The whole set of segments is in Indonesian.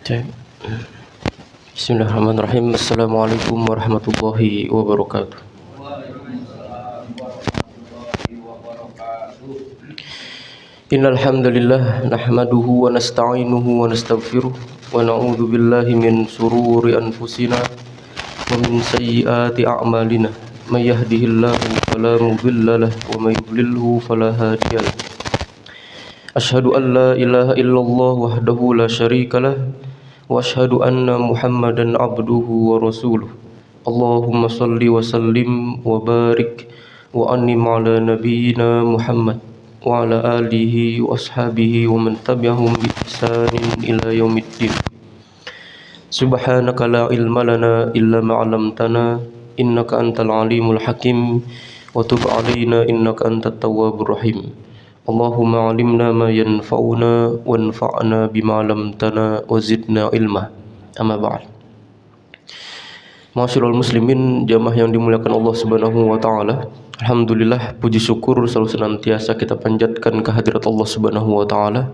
Cek. Bismillahirrahmanirrahim. Assalamualaikum warahmatullahi wabarakatuh. Innal hamdalillah nahmaduhu wa nasta'inuhu wa nastaghfiruh wa na'udzu billahi min shururi anfusina wa min sayyiati a'malina. May yahdihillahu fala mudilla lahu wa may yudlilhu fala hadiya lahu. Asyhadu an la ilaha illallah wahdahu la syarika lah wa asyhadu anna Muhammadan abduhu wa rasuluh. Allahumma salli wa sallim wa barik wa an'im ala nabiyyina Muhammad wa ala alihi wa ashabihi wa man tabi'ahum bi ihsanin ila yaumiddin. Subhanaka la ilma lana illa ma 'allamtana innaka antal alimul hakim wa tub 'alaina innaka antat tawwabur rahim. Allahumma 'allimna ma yanfa'una wanfa'na bima 'allamtana wa zidna ilma. Amma ba'd. Ma'asyiral muslimin, jamaah yang dimuliakan Allah Subhanahu wa taala. Alhamdulillah, puji syukur selalu senantiasa kita panjatkan kehadirat Allah Subhanahu wa taala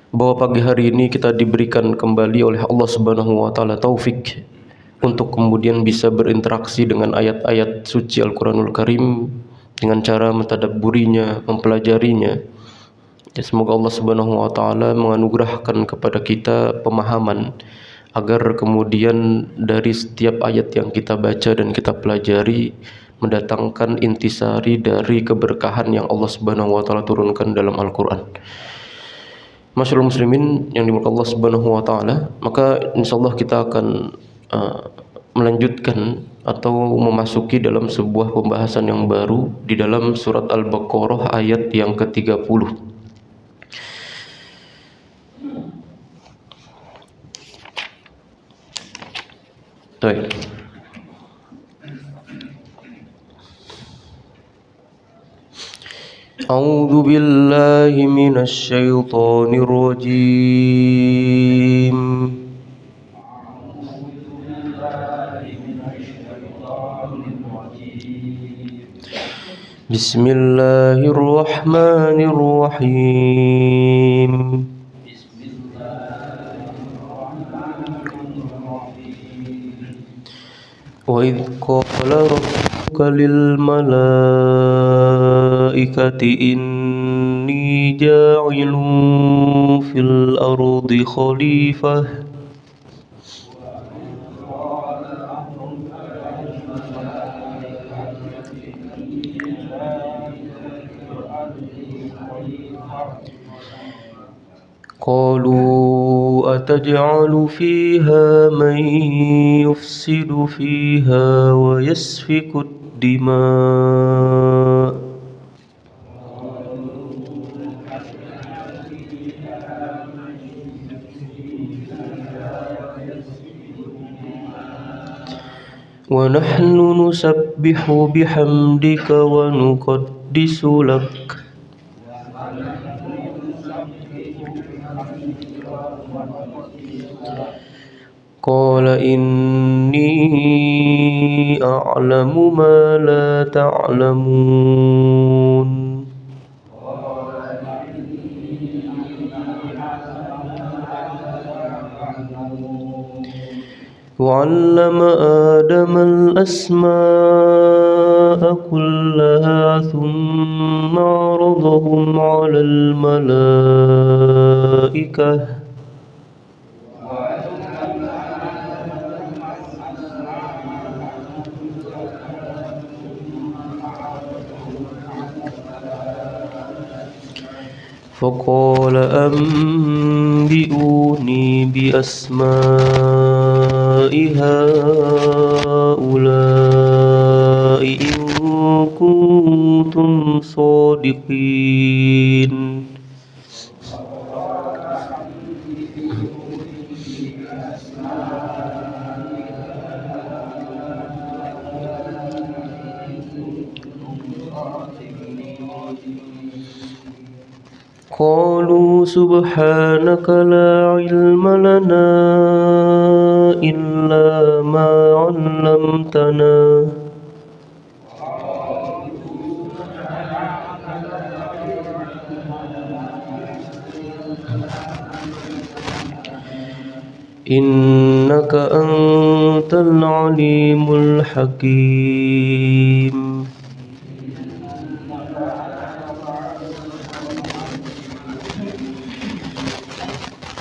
bahwa pagi hari ini kita diberikan kembali oleh Allah Subhanahu wa taala taufik untuk kemudian bisa berinteraksi dengan ayat-ayat suci Al-Qur'anul Karim dengan cara mentadabburinya, mempelajarinya. Ya, semoga Allah Subhanahu wa taala menganugerahkan kepada kita pemahaman agar kemudian dari setiap ayat yang kita baca dan kita pelajari mendatangkan intisari dari keberkahan yang Allah Subhanahu wa taala turunkan dalam Al-Qur'an. Masyaallah muslimin yang dimuliakan Allah Subhanahu wa taala, maka insyaallah kita akan melanjutkan atau memasuki dalam sebuah pembahasan yang baru di dalam surat Al-Baqarah ayat yang ke-30. Baik. A'udzu billahi minasy syaithanir rajim. Bismillahirrahmanirrahim. Wa idh qala rabbuka lil malaikati inni ja'ilun fil ardi khalifah qalu ataj'alu fiha man yufsidu fiha wa yasfiku ad-dima' wa nahnu nusabbihu bihamdika wa nuqaddisu lak. Qala inni a'lamu ma la ta'lamun. وعلم آدم الأسماء كلها ثم عرضهم على الملائكة فقال أنبئوني بأسماء هؤلاء إن كنتم صادقين. Qalu subhanaka la ilma lana illa ma 'allamtana إنك أنت العليم الحكيم.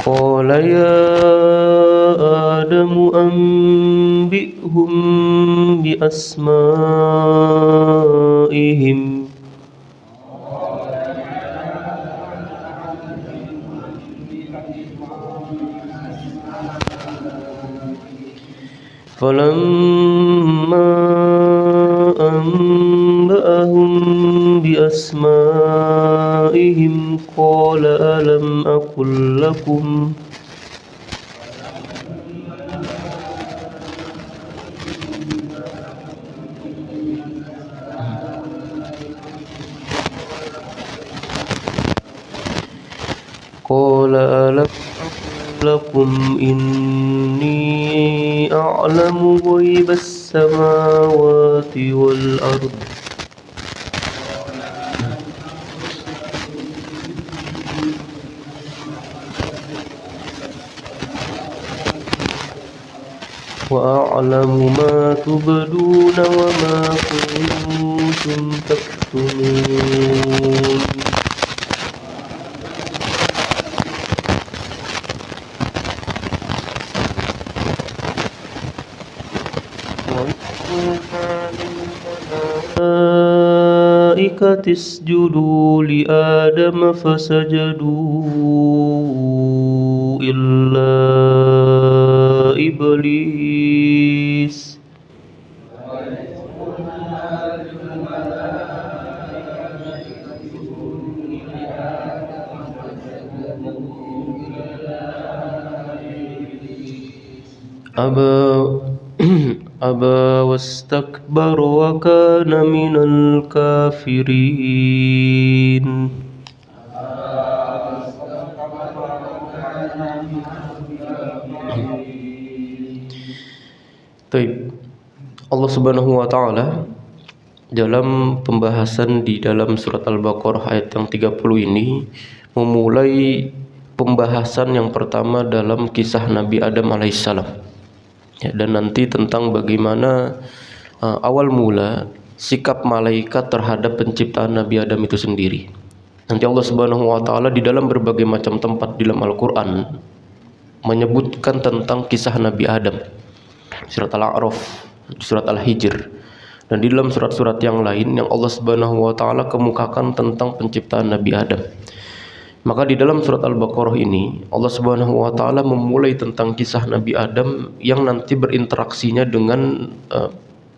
قال يا آدم أنبئهم بأسمائهم فلما أنبأهم بأسمائهم قال ألم أقل لكم قال ألم أقل لكم إني أعلم غيب السماوات والأرض وأعلم ما تبدون وما كنتم تكتمون. الملائكة اسجدوا لآدم فسجدوا إلا إبليس أبى واستكبر وكان من الكافرين. Baik, Allah Subhanahu wa taala dalam pembahasan di dalam surat Al-Baqarah ayat yang 30 ini memulai pembahasan yang pertama dalam kisah Nabi Adam alaihissalam. Ya, dan nanti tentang bagaimana awal mula sikap malaikat terhadap penciptaan Nabi Adam itu sendiri. Nanti Allah Subhanahu wa taala di dalam berbagai macam tempat di dalam Al-Qur'an menyebutkan tentang kisah Nabi Adam. Surat Al-A'raf, surat Al-Hijr, dan di dalam surat-surat yang lain yang Allah Subhanahu wa taala kemukakan tentang penciptaan Nabi Adam. Maka di dalam surat Al-Baqarah ini Allah Subhanahu wa taala memulai tentang kisah Nabi Adam yang nanti berinteraksinya dengan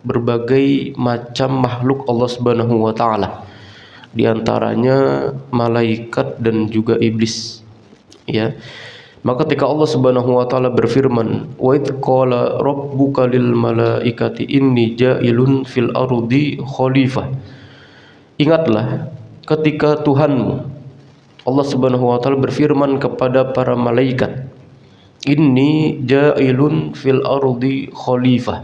berbagai macam makhluk Allah Subhanahu wa taala. Di antaranya malaikat dan juga iblis. Ya. Maka ketika Allah Subhanahu wa taala berfirman, "Wa idz qala rabbuka lil malaikati inni ja'ilun fil ardi khalifah." Ingatlah ketika Tuhanmu Allah Subhanahu wa taala berfirman kepada para malaikat, "Inni ja'ilun fil ardi khalifah."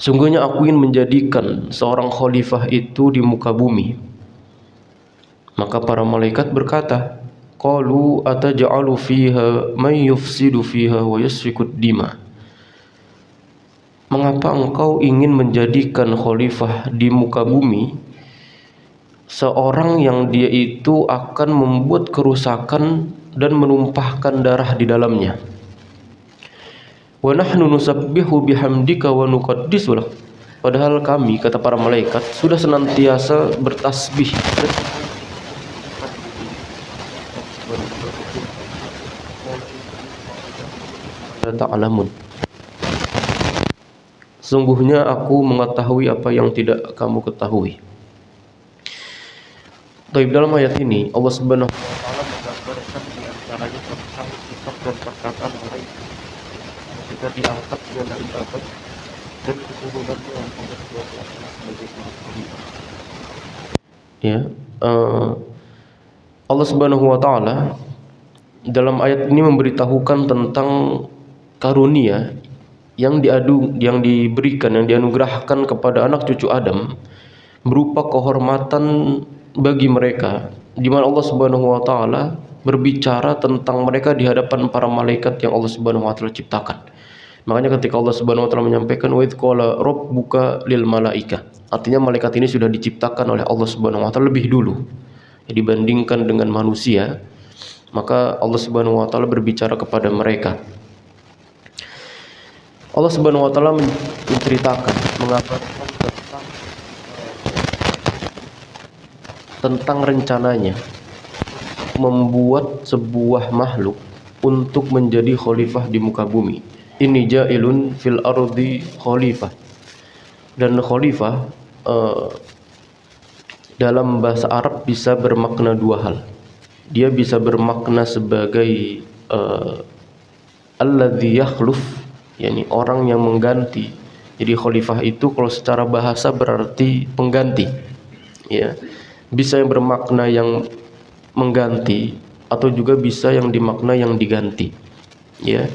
Sungguhnya aku ingin menjadikan seorang khalifah itu di muka bumi. Maka para malaikat berkata, qalu ataj'alu fiha may yufsidu fiha wa yasfikud dima. Mengapa engkau ingin menjadikan khalifah di muka bumi seorang yang dia itu akan membuat kerusakan dan menumpahkan darah di dalamnya? Wa nahnu nusabbihu bihamdika wa nuqaddisu lak. Padahal kami, kata para malaikat, sudah senantiasa bertasbih ta'lamun. Sungguhnya aku mengetahui apa yang tidak kamu ketahui. Baik, dalam ayat ini Allah Subhanahu wa taala menggambarkan di antaranya tentang sifat dan perkataan malaikat ketika diangkat dan diangkat dan keturunannya yang Allah SWT sebagai khalifah. Ya, Allah Subhanahu wa taala dalam ayat ini memberitahukan tentang karunia yang diberikan, yang dianugerahkan kepada anak cucu Adam berupa kehormatan bagi mereka, di mana Allah Subhanahu wa taala berbicara tentang mereka di hadapan para malaikat yang Allah Subhanahu wa taala ciptakan. Makanya ketika Allah Subhanahu wa taala menyampaikan wa idz qala rabbuka lil malaika, artinya malaikat ini sudah diciptakan oleh Allah Subhanahu wa taala lebih dulu dibandingkan dengan manusia. Maka Allah Subhanahu wa taala berbicara kepada mereka. Allah Subhanahu wa taala menceritakan, mengabarkan tentang rencananya membuat sebuah makhluk untuk menjadi khalifah di muka bumi. Ini ja'ilun fil ardi khalifah. Dan khalifah dalam bahasa Arab bisa bermakna dua hal. Dia bisa bermakna sebagai alladzi yakhluf, yakni orang yang mengganti. Jadi khalifah itu kalau secara bahasa berarti pengganti. Ya. Bisa yang bermakna yang mengganti atau juga bisa yang dimakna yang diganti. Ya.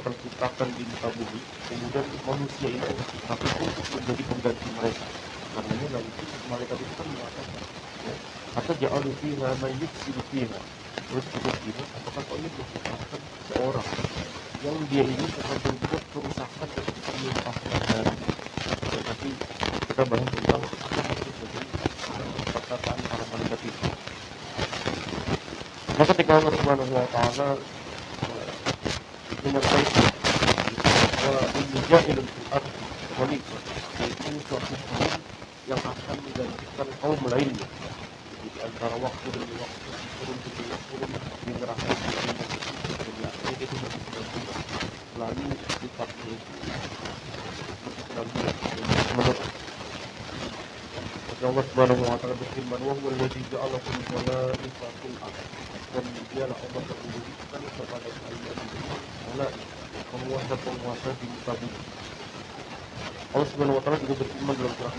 Ciptakan di muka bumi, kemudian manusia ini tapi untuk menjadi pengganti mereka. Karena nanti malaikat itu kan mengatakan, atau ja'alu fiha ma yufsidu fiha. Terus kita apakah kau ini menciptakan seorang yang dia ini akan membuat kerusakan dan menumpahkan darah. Tapi kita bahas tentang apa maksud dari perkataan para malaikat itu. Maka ketika Allah Subhanahu wa taala menyampaikan ja'ilun fil ardi khalifah, yaitu suatu kaum yang akan menggantikan kaum lainnya. Jadi antara waktu demi waktu, turun generasi itu berubah. Lalu sifatnya itu menurut Allah Subhanahu wa taala berfirman, wa huwa alladzi ja'alakum khalaifatul ardh, dan dialah Allah yang memberikan kepada kalian penguasa di muka bumi. Allah Subhanahu wa taala juga berfirman dalam surat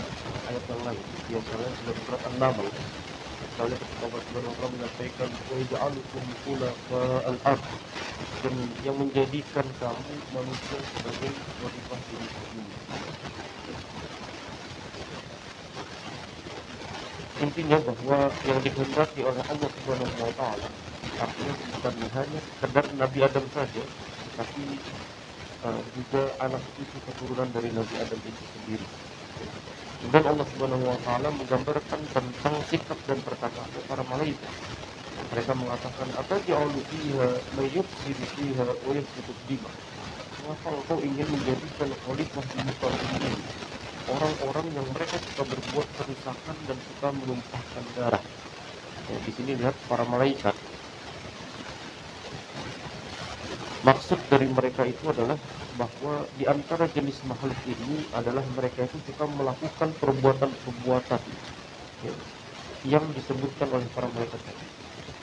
ayat yang lain, di antaranya dalam surat An-Naml. Misalnya ketika Allah Subhanahu wa taala menyampaikan wa ja'alukum khulafa'al ardh, dan yang menjadikan kamu manusia sebagai khalifah di muka bumi. Intinya bahwa yang dikehendaki oleh Allah Subhanahu wa taala artinya bukan hanya sekedar Nabi Adam saja, tapi juga anak cucu keturunan dari Nabi Adam itu sendiri. Dan Allah Subhanahu wa taala menggambarkan tentang sikap dan perkataan para malaikat. Mereka mengatakan, "Ataj'alu fiha may yufsidu fiha wa yasfiku dima." Mengapa engkau ingin menjadikan khalifah di muka bumi orang-orang yang mereka suka berbuat kerusakan dan suka menumpahkan darah? Ya, di sini lihat para malaikat. Maksud dari mereka itu adalah bahwa di antara jenis makhluk ini adalah mereka itu suka melakukan perbuatan-perbuatan ya, yang disebutkan oleh para malaikat.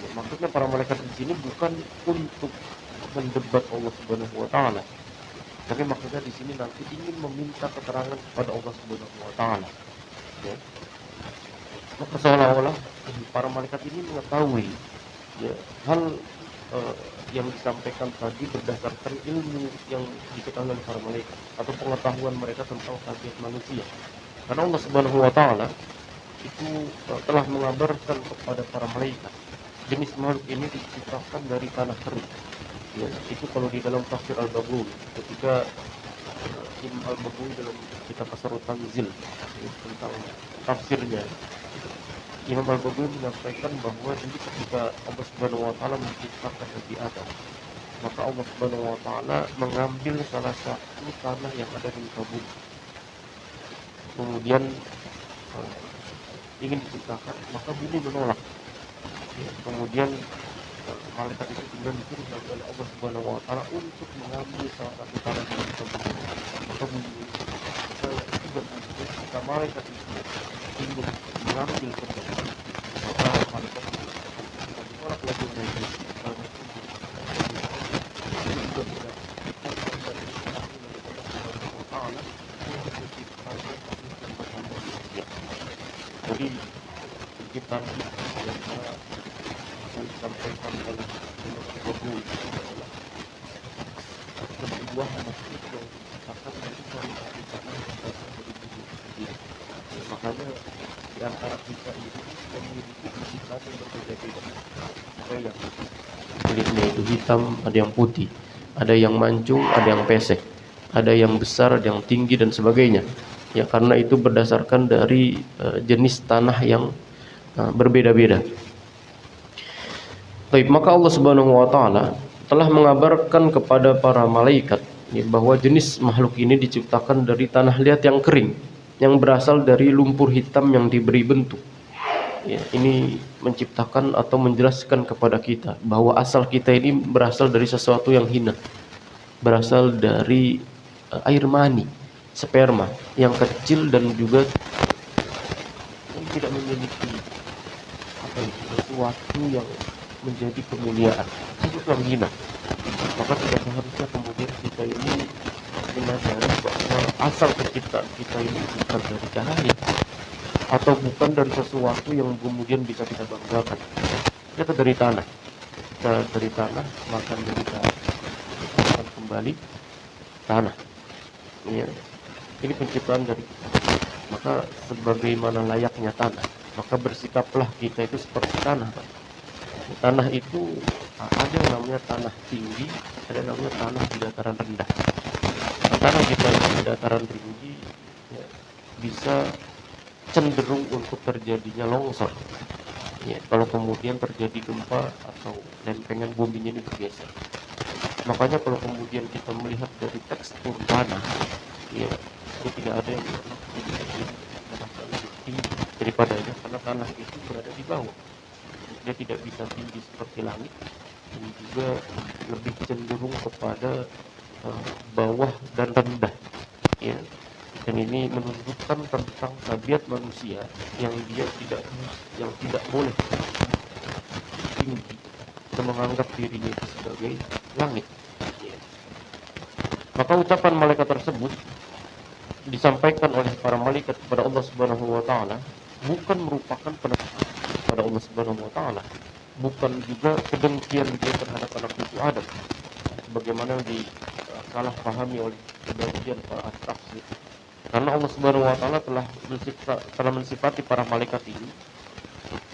Ya, maksudnya para malaikat di sini bukan untuk mendebat Allah Subhanahu wa taala, tapi maksudnya di sini nanti ingin meminta keterangan kepada Allah Subhanahu wa taala. Ya. Maka seolah-olah para malaikat ini mengetahui ya, hal yang disampaikan tadi berdasarkan ilmu yang diketahui oleh para malaikat atau pengetahuan mereka tentang tabiat manusia. Karena Allah Subhanahu wa taala itu telah mengabarkan kepada para malaikat jenis makhluk ini diciptakan dari tanah kering. Ya, itu kalau di dalam tafsir Al-Baghawi, ketika Imam Al-Baghawi dalam kitab Asrarut Tanzil tentang tafsirnya, Imam Al-Baghawi menyampaikan bahwa ini ketika Allah Subhanahu wa taala menciptakan Nabi Adam, maka Allah Subhanahu wa taala mengambil salah satu tanah yang ada di muka bumi. Kemudian ingin diciptakan, maka bumi menolak. Ya, kemudian malaikat itu kemudian disuruh oleh Allah Subhanahu wa taala untuk mengambil salah satu tanah di muka bumi. Maka bumi itu berfungsi ketika malaikat itu ingin mengambil kebenaran, maka malaikat ditolak lagi oleh Iblis. Jadi kita yang disampaikan oleh Imam Al-Baghawi adalah sebuah makhluk yang diciptakan dari kualitas tanah yang berasal dari bumi itu sendiri. Makanya di antara kita ini memiliki fisika yang berbeda-beda. Ada yang kulitnya itu hitam, ada yang putih, ada yang mancung, ada yang pesek, ada yang besar, ada yang tinggi dan sebagainya. Ya, karena itu berdasarkan dari jenis tanah yang berbeda-beda. Baik, maka Allah Subhanahu wa taala telah mengabarkan kepada para malaikat ya, bahwa jenis makhluk ini diciptakan dari tanah liat yang kering, yang berasal dari lumpur hitam yang diberi bentuk. Ya, ini menciptakan atau menjelaskan kepada kita bahwa asal kita ini berasal dari sesuatu yang hina, berasal dari air mani, sperma yang kecil dan juga tidak memiliki sesuatu yang menjadi kemuliaan, itu yang hina. Maka tidak seharusnya kemudian kita ini menyadari bahwa asal penciptaan kita ini bukan dari cahaya atau bukan dari sesuatu yang kemudian bisa kita banggakan. Kita dari tanah, kita dari tanah, makan dari tanah, makan kembali tanah. Ya. Ini penciptaan dari kita. Maka sebagaimana layaknya tanah, maka bersikaplah kita itu seperti tanah. Tanah itu ada yang namanya tanah tinggi, ada yang namanya tanah di dataran rendah. Tanah kita di dataran tinggi ya, bisa cenderung untuk terjadinya longsor. Ya, kalau kemudian terjadi gempa atau lempengan buminya ini bergeser. Makanya kalau kemudian kita melihat dari tekstur tanah, ya, ini tidak ada yang lebih tinggi daripadanya karena tanah itu berada di bawah. Dia tidak bisa tinggi seperti langit dan juga lebih cenderung kepada bawah dan rendah ya. Dan ini menunjukkan tentang tabiat manusia yang dia tidak boleh tinggi dan menganggap dirinya itu sebagai langit ya. Maka ucapan malaikat tersebut disampaikan oleh para malaikat kepada Allah Subhanahu wa taala bukan merupakan penetapan pada Allah Subhanahu wa taala, bukan juga kedengkian dia terhadap anak cucu Adam sebagaimana disalah pahami oleh sebagian para tafsir. Karena Allah Subhanahu wa taala telah mensifati para malaikat ini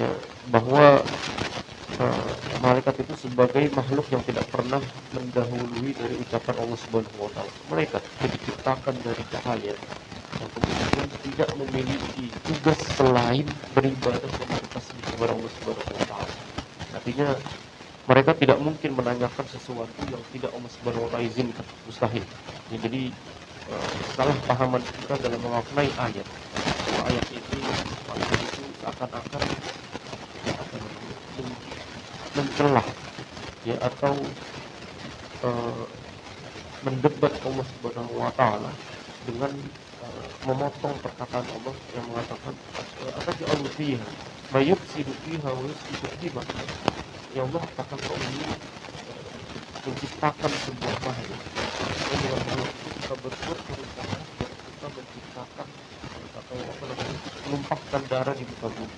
ya, bahwa malaikat itu sebagai makhluk yang tidak pernah mendahului dari ucapan Allah Subhanahu wa taala. Malaikat diciptakan dari cahaya yang kemudian tidak memiliki tugas selain beribadah dan bertasbih kepada Allah Subhanahu wa taala. Artinya mereka tidak mungkin menanyakan sesuatu yang tidak Allah Subhanahu wa taala izinkan, mustahil. Ya, jadi salah pahaman kita dalam memaknai ayat. Ayat itu seakan-akan mencelah ya atau mendebat Allah Subhanahu wa taala dengan memotong perkataan Allah yang mengatakan ataj'alu fiha may yufsidu fiha wa yusfiku dima. Ya Allah, apakah kau ini menciptakan sebuah makhluk yang dengan makhluk itu kita berbuat kerusakan dan kita menciptakan atau menumpahkan darah di muka bumi.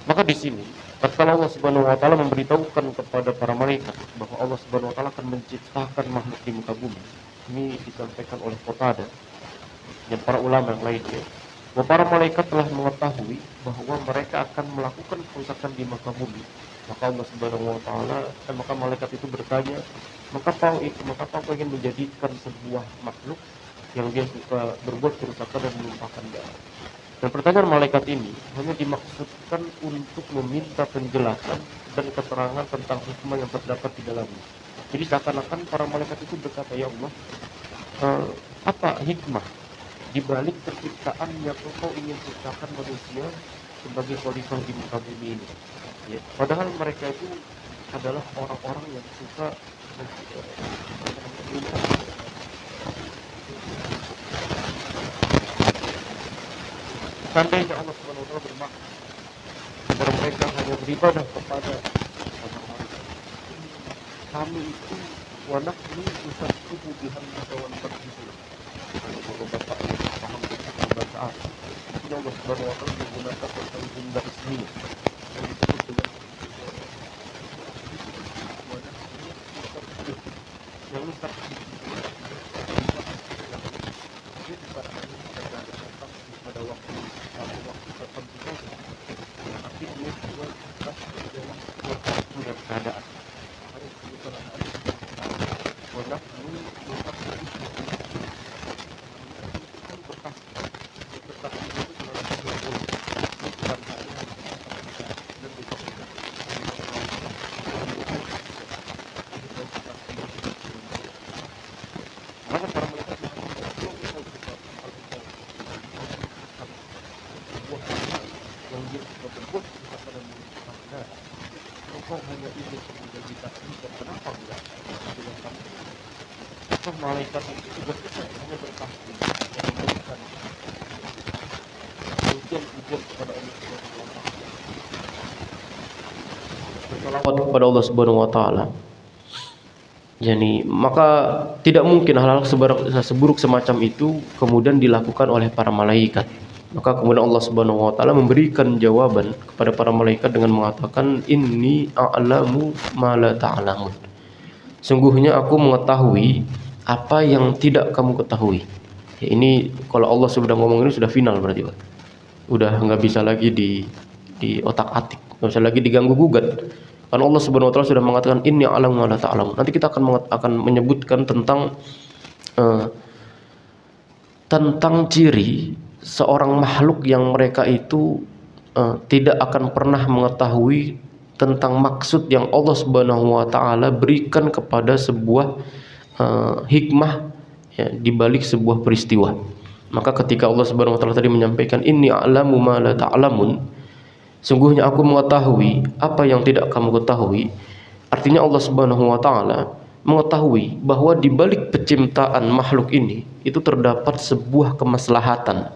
Maka di sini tatkala Allah Subhanahu wa taala memberitahukan kepada para malaikat bahwa Allah Subhanahu wa taala akan menciptakan makhluk di muka bumi, ini disampaikan oleh Qatadah dan para ulama yang lainnya, bahwa para malaikat telah mengetahui bahwa mereka akan melakukan kerusakan di muka bumi. Maka Allah Subhanahu wa taala maka malaikat itu bertanya, maka kau ingin menjadikan sebuah makhluk yang dia suka berbuat kerusakan dan menumpahkan darah. Dan pertanyaan malaikat ini hanya dimaksudkan untuk meminta penjelasan dan keterangan tentang hikmah yang terdapat di dalamnya. Jadi seakan-akan para malaikat itu berkata, ya Allah, apa hikmah di balik penciptaan yang Engkau ingin ciptakan manusia sebagai khalifah di muka bumi ini? Ya, padahal mereka itu adalah orang-orang yang suka seandainya Allah Subhanahu wa taala bermaksud agar mereka hanya beribadah kepada orang-orang kami itu wanak ini pusat tubuh dihantawan tertidur. Kalau bapak paham tentang bahasa Arab, itu Allah Subhanahu wa taala menggunakan kata jumlah ismi yang disebut dengan Malaikat itu tugas kita hanya bertasbih, memberikan ujian kepada Allah Subhanahu wa taala. Bersalawat kepada Allah Subhanahu wa taala. Jadi, maka tidak mungkin hal-hal seburuk semacam itu kemudian dilakukan oleh para malaikat. Maka kemudian Allah Subhanahu wa taala memberikan jawaban kepada para malaikat dengan mengatakan, inni a'lamu ma la ta'lamun. Sungguhnya aku mengetahui apa yang tidak kamu ketahui. Ya, ini kalau Allah sudah ngomong ini sudah final berarti, Pak. Udah nggak bisa lagi di otak-atik, nggak bisa lagi diganggu gugat. Karena Allah Subhanahu wa taala sudah mengatakan inni a'lamu ma la ta'lamun. Nanti kita akan menyebutkan tentang ciri seorang makhluk yang mereka itu tidak akan pernah mengetahui tentang maksud yang Allah Subhanahu wa taala berikan kepada sebuah hikmah, ya, di balik sebuah peristiwa. Maka ketika Allah Subhanahu wa taala tadi menyampaikan inni a'lamu ma la ta'lamun, sungguhnya aku mengetahui apa yang tidak kamu ketahui, artinya Allah Subhanahu wa taala mengetahui bahwa di balik penciptaan makhluk ini itu terdapat sebuah kemaslahatan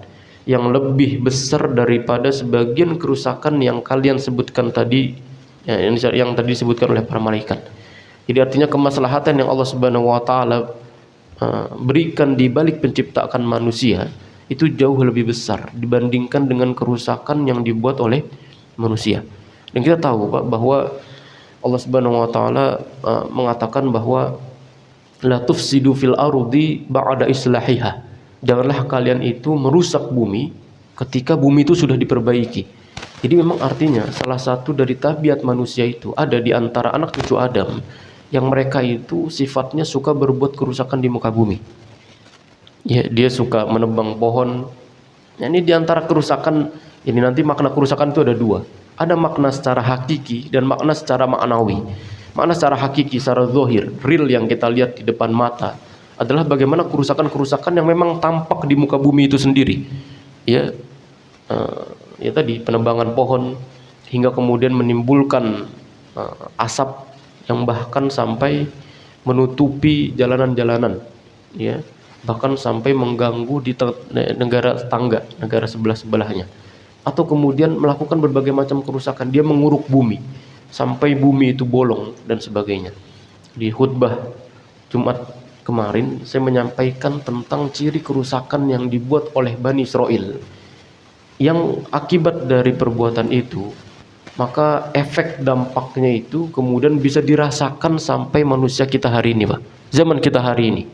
yang lebih besar daripada sebagian kerusakan yang kalian sebutkan tadi, ya, yang tadi disebutkan oleh para malaikat. Jadi artinya kemaslahatan yang Allah Subhanahu wa taala berikan di balik penciptaan manusia itu jauh lebih besar dibandingkan dengan kerusakan yang dibuat oleh manusia. Dan kita tahu, Pak, bahwa Allah Subhanahu wa taala mengatakan bahwa la tufsidu fil ardi ba'da islahiha. Janganlah kalian itu merusak bumi ketika bumi itu sudah diperbaiki. Jadi memang artinya salah satu dari tabiat manusia itu ada di antara anak cucu Adam yang mereka itu sifatnya suka berbuat kerusakan di muka bumi. Ya, dia suka menebang pohon. Ya, ini di antara kerusakan ini, nanti makna kerusakan itu ada dua. Ada makna secara hakiki dan makna secara maknawi. Makna secara hakiki, secara zahir, real yang kita lihat di depan mata adalah bagaimana kerusakan-kerusakan yang memang tampak di muka bumi itu sendiri. Ya, ya tadi penebangan pohon hingga kemudian menimbulkan asap yang bahkan sampai menutupi jalanan-jalanan, ya, bahkan sampai mengganggu di negara tetangga, negara sebelah-sebelahnya, atau kemudian melakukan berbagai macam kerusakan. Dia menguruk bumi sampai bumi itu bolong dan sebagainya. Di khutbah Jumat kemarin saya menyampaikan tentang ciri kerusakan yang dibuat oleh Bani Israel, yang akibat dari perbuatan itu maka efek dampaknya itu kemudian bisa dirasakan sampai manusia kita hari ini, Pak. Zaman kita hari ini.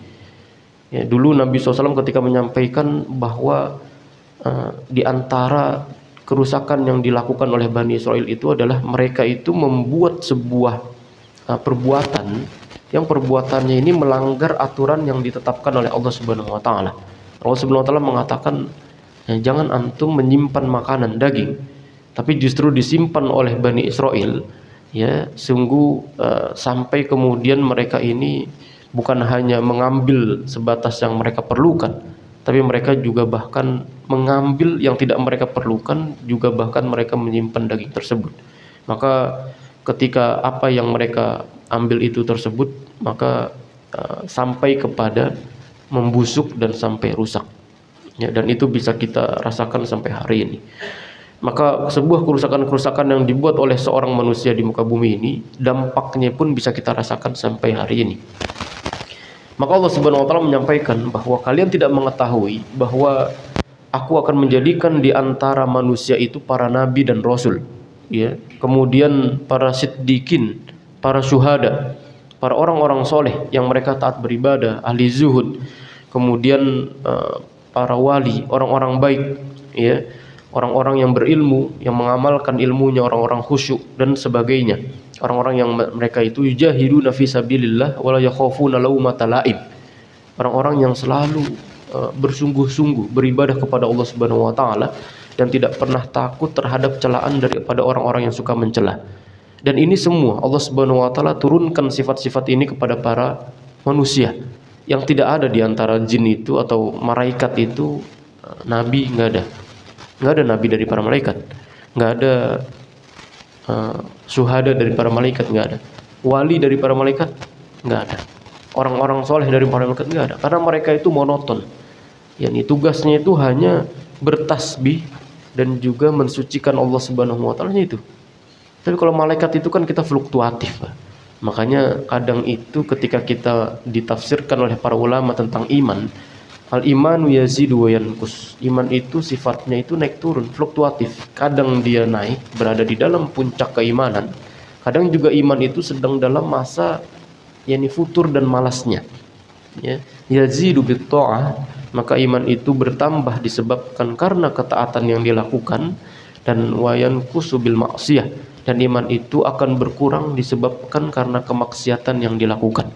Ya, dulu Nabi SAW ketika menyampaikan bahwa di antara kerusakan yang dilakukan oleh Bani Israel itu adalah mereka itu membuat sebuah perbuatan yang perbuatannya ini melanggar aturan yang ditetapkan oleh Allah Subhanahu wa taala. Allah Subhanahu wa taala mengatakan, jangan antum menyimpan makanan daging, tapi justru disimpan oleh Bani Israel, ya, sungguh sampai kemudian mereka ini bukan hanya mengambil sebatas yang mereka perlukan, tapi mereka juga bahkan mengambil yang tidak mereka perlukan, juga bahkan mereka menyimpan daging tersebut. Maka ketika apa yang mereka ambil itu tersebut, maka sampai kepada membusuk dan sampai rusak, ya, dan itu bisa kita rasakan sampai hari ini. Maka sebuah kerusakan-kerusakan yang dibuat oleh seorang manusia di muka bumi ini, dampaknya pun bisa kita rasakan sampai hari ini. Maka Allah Subhanahu wa taala menyampaikan bahwa kalian tidak mengetahui bahwa aku akan menjadikan di antara manusia itu para nabi dan rasul, ya, kemudian para siddiqin, para syuhada, para orang-orang soleh yang mereka taat beribadah, ahli zuhud, kemudian para wali, orang-orang baik, ya, orang-orang yang berilmu, yang mengamalkan ilmunya, orang-orang khusyuk dan sebagainya. Orang-orang yang mereka itu yujahiduna fi sabilillah wala yakhafuna laumata laim. Orang-orang yang selalu bersungguh-sungguh beribadah kepada Allah Subhanahu wa taala dan tidak pernah takut terhadap celaan daripada orang-orang yang suka mencela. Dan ini semua Allah Subhanahu wa taala turunkan sifat-sifat ini kepada para manusia. Yang tidak ada di antara jin itu atau malaikat itu nabi, nggak ada. Nggak ada nabi dari para malaikat. Nggak ada syuhada dari para malaikat, nggak ada. Wali dari para malaikat, nggak ada. Orang-orang soleh dari para malaikat nggak ada. Karena mereka itu monoton. Yani tugasnya itu hanya bertasbih dan juga mensucikan Allah Subhanahu wa taala itu. Tapi kalau malaikat itu kan kita fluktuatif, Pak. Makanya kadang itu ketika kita ditafsirkan oleh para ulama tentang iman, al-imanu yazidu wa yanqus. Iman itu sifatnya itu naik turun, fluktuatif. Kadang dia naik, berada di dalam puncak keimanan. Kadang juga iman itu sedang dalam masa yakni futur dan malasnya. Ya, yazidu bit ta'ah, maka iman itu bertambah disebabkan karena ketaatan yang dilakukan, dan wayan kusubil maksiyah, dan iman itu akan berkurang disebabkan karena kemaksiatan yang dilakukan.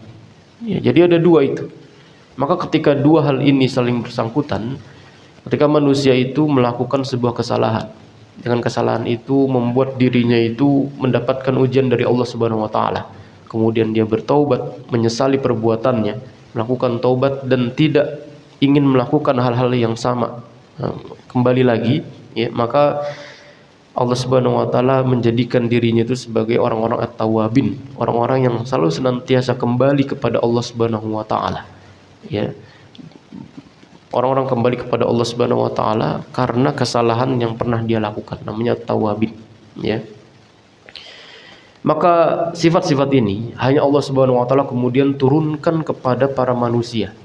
Ya, jadi ada dua itu. Maka ketika dua hal ini saling bersangkutan, ketika manusia itu melakukan sebuah kesalahan, dengan kesalahan itu membuat dirinya itu mendapatkan ujian dari Allah Subhanahu wa taala. Kemudian dia bertaubat, menyesali perbuatannya, melakukan taubat dan tidak ingin melakukan hal-hal yang sama kembali lagi, ya, maka Allah Subhanahu wa taala menjadikan dirinya itu sebagai orang-orang at-tawwabin, orang-orang yang selalu senantiasa kembali kepada Allah Subhanahu wa taala. Ya. Orang-orang kembali kepada Allah Subhanahu wa taala karena kesalahan yang pernah dia lakukan, namanya at-tawwabin, ya. Maka sifat-sifat ini hanya Allah Subhanahu wa taala kemudian turunkan kepada para manusia.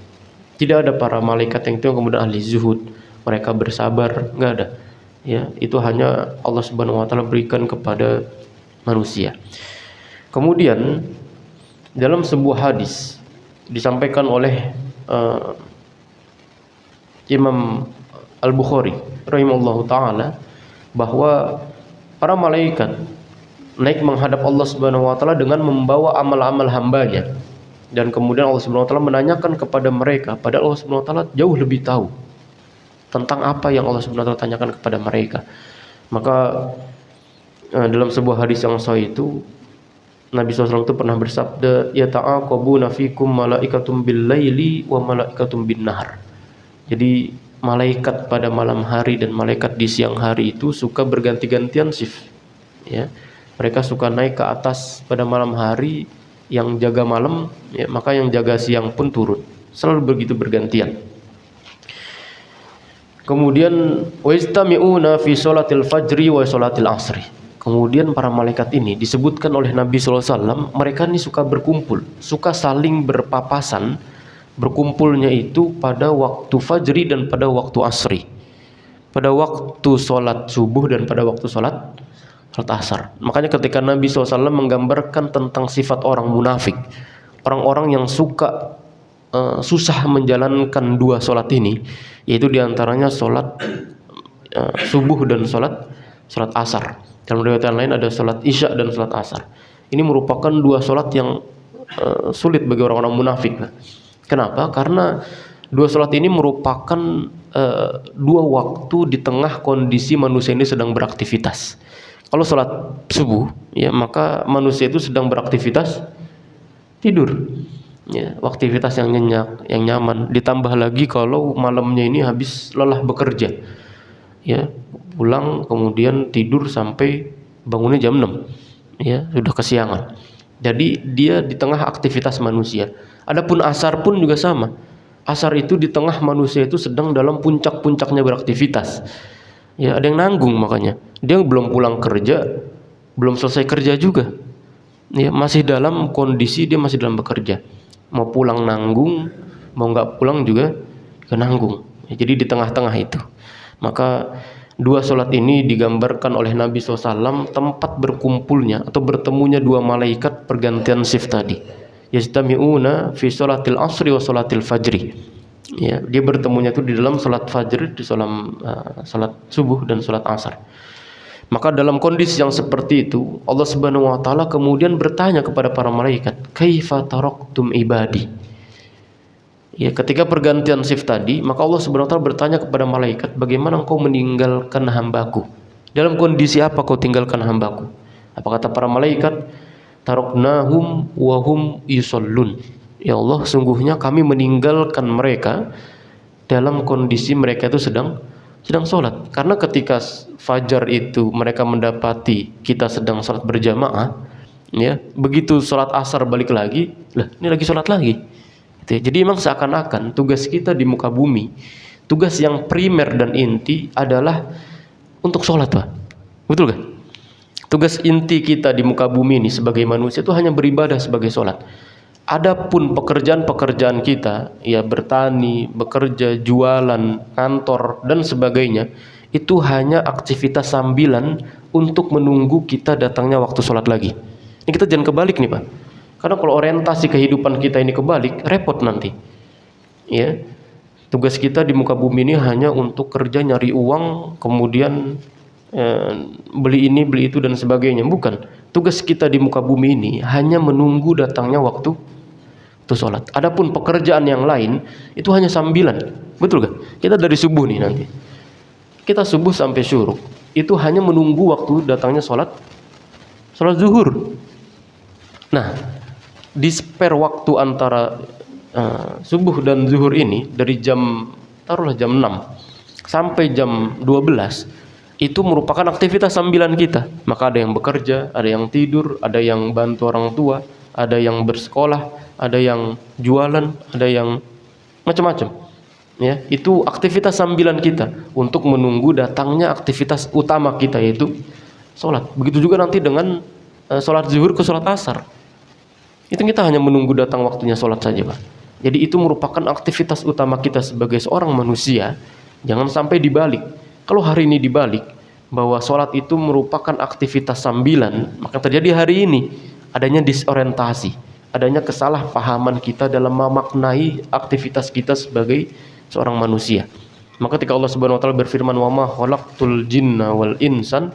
Tidak ada para malaikat yang itu yang kemudian ahli zuhud, mereka bersabar, enggak ada. Ya, itu hanya Allah Subhanahu wa taala berikan kepada manusia. Kemudian dalam sebuah hadis disampaikan oleh Imam Al-Bukhari rahimallahu taala bahwa para malaikat naik menghadap Allah Subhanahu wa taala dengan membawa amal-amal hambanya, dan kemudian Allah Subhanahu wa taala menanyakan kepada mereka, padahal Allah Subhanahu wa taala jauh lebih tahu tentang apa yang Allah Subhanahu wa taala tanyakan kepada mereka. Maka dalam sebuah hadis yang sahih itu Nabi SAW itu pernah bersabda, yata'aqabuna fikum malaikatum bil laili wa malaikatum bin nahar. Jadi malaikat pada malam hari dan malaikat di siang hari itu suka berganti-gantian shift, ya. Mereka suka naik ke atas pada malam hari, yang jaga malam, ya, maka yang jaga siang pun turun. Selalu begitu bergantian. Kemudian wastami'una fi sholatil fajri wa sholatil asri. Kemudian para malaikat ini disebutkan oleh Nabi SAW, mereka ini suka berkumpul, suka saling berpapasan. Berkumpulnya itu pada waktu fajri dan pada waktu asri, pada waktu sholat subuh dan pada waktu sholat asar. Makanya ketika Nabi SAW menggambarkan tentang sifat orang munafik, orang-orang yang suka susah menjalankan dua sholat ini, yaitu diantaranya sholat subuh dan sholat asar. Dalam riwayat lain ada sholat isya dan sholat asar. Ini merupakan dua sholat yang sulit bagi orang-orang munafik. Kenapa? Karena dua sholat ini merupakan dua waktu di tengah kondisi manusia ini sedang beraktivitas. Kalau sholat subuh, ya, maka manusia itu sedang beraktivitas tidur, ya, aktivitas yang nyenyak, yang nyaman. Ditambah lagi kalau malamnya ini habis lelah bekerja, ya, pulang kemudian tidur sampai bangunnya jam 6, ya, sudah kesiangan. Jadi dia di tengah aktivitas manusia. Adapun asar pun juga sama. Asar itu di tengah manusia itu sedang dalam puncak-puncaknya beraktivitas. Ya, ada yang nanggung, makanya dia belum pulang kerja, belum selesai kerja juga. Ya, masih dalam kondisi dia masih dalam bekerja. Mau pulang nanggung, mau nggak pulang juga nanggung. Ya, jadi di tengah-tengah itu. Maka dua sholat ini digambarkan oleh Nabi SAW tempat berkumpulnya atau bertemunya dua malaikat pergantian shift tadi. yastami'una fi sholatil asri wa sholatil fajri. Ya, dia bertemunya itu di dalam salat fajr, di salat subuh dan salat asar. Maka dalam kondisi yang seperti itu, Allah Subhanahu wa taala kemudian bertanya kepada para malaikat, "Kaifa taraktum ibadi?" Ya, ketika pergantian shift tadi, maka Allah Subhanahu wa taala bertanya kepada malaikat, "Bagaimana engkau meninggalkan hambaku? Dalam kondisi apa kau tinggalkan hambaku?" Apa kata para malaikat? "Taraknahum wa hum yusallun." Ya Allah, sungguhnya kami meninggalkan mereka dalam kondisi mereka itu sedang sholat. Karena ketika fajar itu mereka mendapati kita sedang sholat berjamaah, ya, begitu sholat asar balik lagi, lah ini lagi sholat lagi. Jadi memang seakan-akan tugas kita di muka bumi, tugas yang primer dan inti adalah untuk sholat, Pak. Betul kan? Tugas inti kita di muka bumi ini sebagai manusia itu hanya beribadah sebagai sholat. Adapun pekerjaan-pekerjaan kita, ya bertani, bekerja, jualan, kantor dan sebagainya, itu hanya aktivitas sambilan untuk menunggu kita datangnya waktu sholat lagi. Ini kita jangan kebalik nih, Pak. Karena kalau orientasi kehidupan kita ini kebalik, repot nanti. Ya, tugas kita di muka bumi ini hanya untuk kerja, nyari uang, kemudian beli ini, beli itu dan sebagainya. Bukan. Tugas kita di muka bumi ini hanya menunggu datangnya waktu itu sholat. Adapun pekerjaan yang lain itu hanya sambilan. Betul gak? Kita dari subuh nih nanti, kita subuh sampai syuruk itu hanya menunggu waktu datangnya sholat zuhur. Nah, di spare waktu antara subuh dan zuhur ini, dari taruhlah jam 6 sampai jam 12, itu merupakan aktivitas sambilan kita. Maka ada yang bekerja, ada yang tidur, ada yang bantu orang tua, ada yang bersekolah, ada yang jualan, ada yang macam-macam. Ya, itu aktivitas sambilan kita untuk menunggu datangnya aktivitas utama kita, yaitu sholat. Begitu juga nanti dengan sholat zuhur ke sholat asar. Itu kita hanya menunggu datang waktunya sholat saja, Pak. Jadi itu merupakan aktivitas utama kita sebagai seorang manusia. Jangan sampai dibalik. Kalau hari ini dibalik, bahwa sholat itu merupakan aktivitas sambilan, maka terjadi hari ini adanya disorientasi, adanya kesalahpahaman kita dalam memaknai aktivitas kita sebagai seorang manusia. Maka ketika Allah Subhanahu wa taala berfirman, "Wa ma khalaqtul jinna wal insan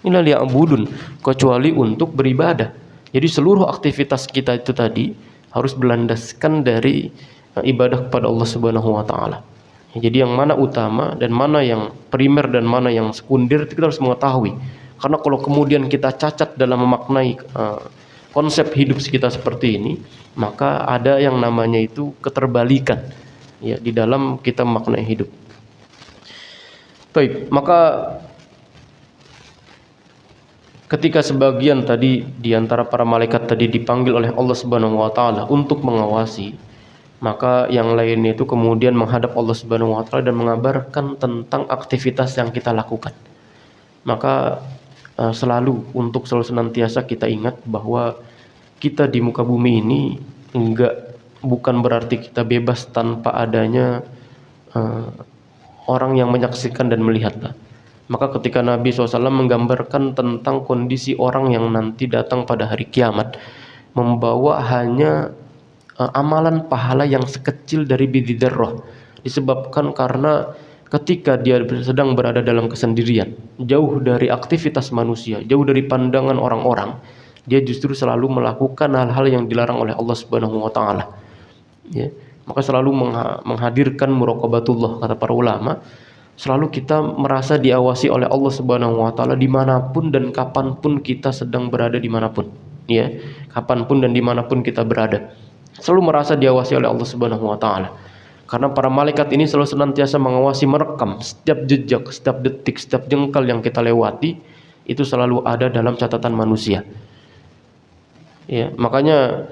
illa liya'budun," kecuali untuk beribadah. Jadi seluruh aktivitas kita itu tadi harus berlandaskan dari ibadah kepada Allah Subhanahu wa taala. Jadi yang mana utama dan mana yang primer dan mana yang sekunder itu kita harus mengetahui. Karena kalau kemudian kita cacat dalam memaknai konsep hidup kita seperti ini, maka ada yang namanya itu keterbalikan, ya, di dalam kita memaknai hidup. Baik, maka ketika sebagian tadi di antara para malaikat tadi dipanggil oleh Allah Subhanahu wa taala untuk mengawasi, maka yang lainnya itu kemudian menghadap Allah Subhanahu wa taala dan mengabarkan tentang aktivitas yang kita lakukan. Maka selalu senantiasa kita ingat bahwa kita di muka bumi ini bukan berarti kita bebas tanpa adanya orang yang menyaksikan dan melihat. Maka ketika Nabi SAW menggambarkan tentang kondisi orang yang nanti datang pada hari kiamat, membawa hanya amalan pahala yang sekecil dari biji dzarrah, disebabkan karena ketika dia sedang berada dalam kesendirian, jauh dari aktivitas manusia, jauh dari pandangan orang-orang, dia justru selalu melakukan hal-hal yang dilarang oleh Allah Subhanahu wa taala. Ya, maka selalu menghadirkan muraqabatullah, kata para ulama, selalu kita merasa diawasi oleh Allah Subhanahu wa taala dimanapun dan kapanpun kita sedang berada, dimanapun, ya, kapanpun dan dimanapun kita berada, selalu merasa diawasi oleh Allah Subhanahu wa taala. Karena para malaikat ini selalu senantiasa mengawasi, merekam setiap jejak, setiap detik, setiap jengkal yang kita lewati, itu selalu ada dalam catatan manusia. Ya, makanya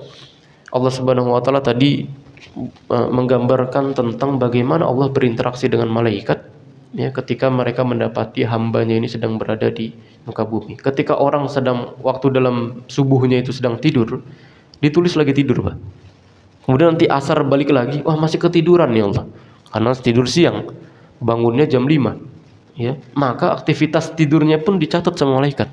Allah Subhanahu wa taala tadi menggambarkan tentang bagaimana Allah berinteraksi dengan malaikat, ya, ketika mereka mendapati hambanya ini sedang berada di muka bumi. Ketika orang sedang waktu dalam subuhnya itu sedang tidur, ditulis lagi tidur, Pak. Kemudian nanti asar balik lagi, wah masih ketiduran ya Allah, karena tidur siang, bangunnya jam 5, ya, maka aktivitas tidurnya pun dicatat sama malaikat.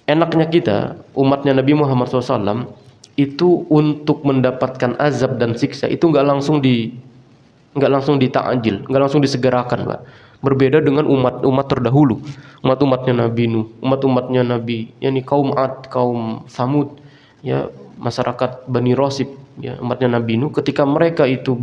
Enaknya kita, umatnya Nabi Muhammad SAW, itu untuk mendapatkan azab dan siksa itu nggak langsung dita'jil, nggak langsung disegerakan, Pak. Berbeda dengan umat terdahulu, umatnya Nabi Nuh, umatnya Nabi, yakni kaum Ad, kaum Thamud, ya, masyarakat Bani Rasib, ya, umatnya Nabi Nuh, ketika mereka itu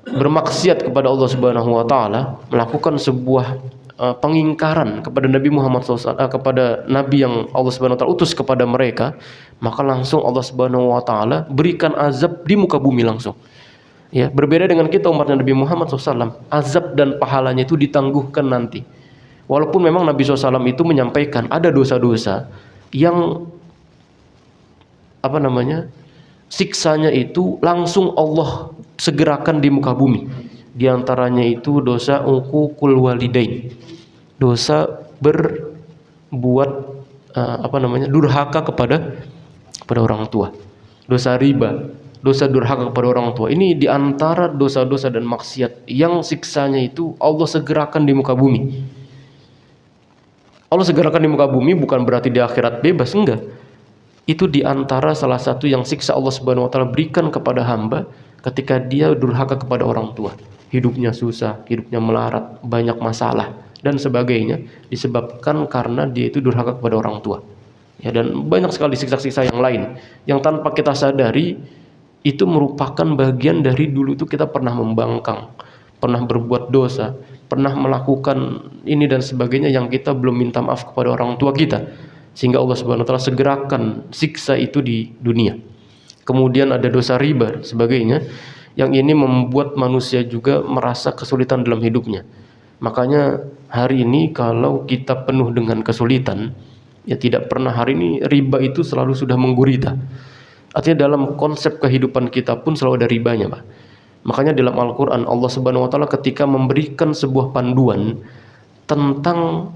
bermaksiat kepada Allah Subhanahu wa taala, melakukan sebuah pengingkaran kepada Nabi Muhammad SAW, kepada Nabi yang Allah Subhanahu wa taala utus kepada mereka, maka langsung Allah Subhanahu wa taala berikan azab di muka bumi langsung. Ya, berbeda dengan kita umatnya Nabi Muhammad SAW, azab dan pahalanya itu ditangguhkan nanti. Walaupun memang Nabi SAW itu menyampaikan ada dosa-dosa yang siksanya itu langsung Allah segerakan di muka bumi. Di antaranya itu dosa uququl walidain, dosa berbuat durhaka kepada orang tua, dosa riba, dosa durhaka kepada orang tua. Ini di antara dosa-dosa dan maksiat yang siksanya itu Allah segerakan di muka bumi. Allah segerakan di muka bumi bukan berarti di akhirat bebas, enggak. Itu di antara salah satu yang siksa Allah Subhanahu wa taala berikan kepada hamba ketika dia durhaka kepada orang tua. Hidupnya susah, hidupnya melarat, banyak masalah dan sebagainya disebabkan karena dia itu durhaka kepada orang tua. Ya, dan banyak sekali siksa-siksa yang lain yang tanpa kita sadari itu merupakan bagian dari dulu itu kita pernah membangkang, pernah berbuat dosa, pernah melakukan ini dan sebagainya yang kita belum minta maaf kepada orang tua kita, sehingga Allah Subhanahu wa taala segerakan siksa itu di dunia. Kemudian ada dosa riba sebagainya, yang ini membuat manusia juga merasa kesulitan dalam hidupnya. Makanya hari ini kalau kita penuh dengan kesulitan, ya tidak pernah, hari ini riba itu selalu sudah menggurita. Artinya dalam konsep kehidupan kita pun selalu ada ribanya, Pak. Makanya dalam Al-Quran Allah Subhanahu wa taala ketika memberikan sebuah panduan tentang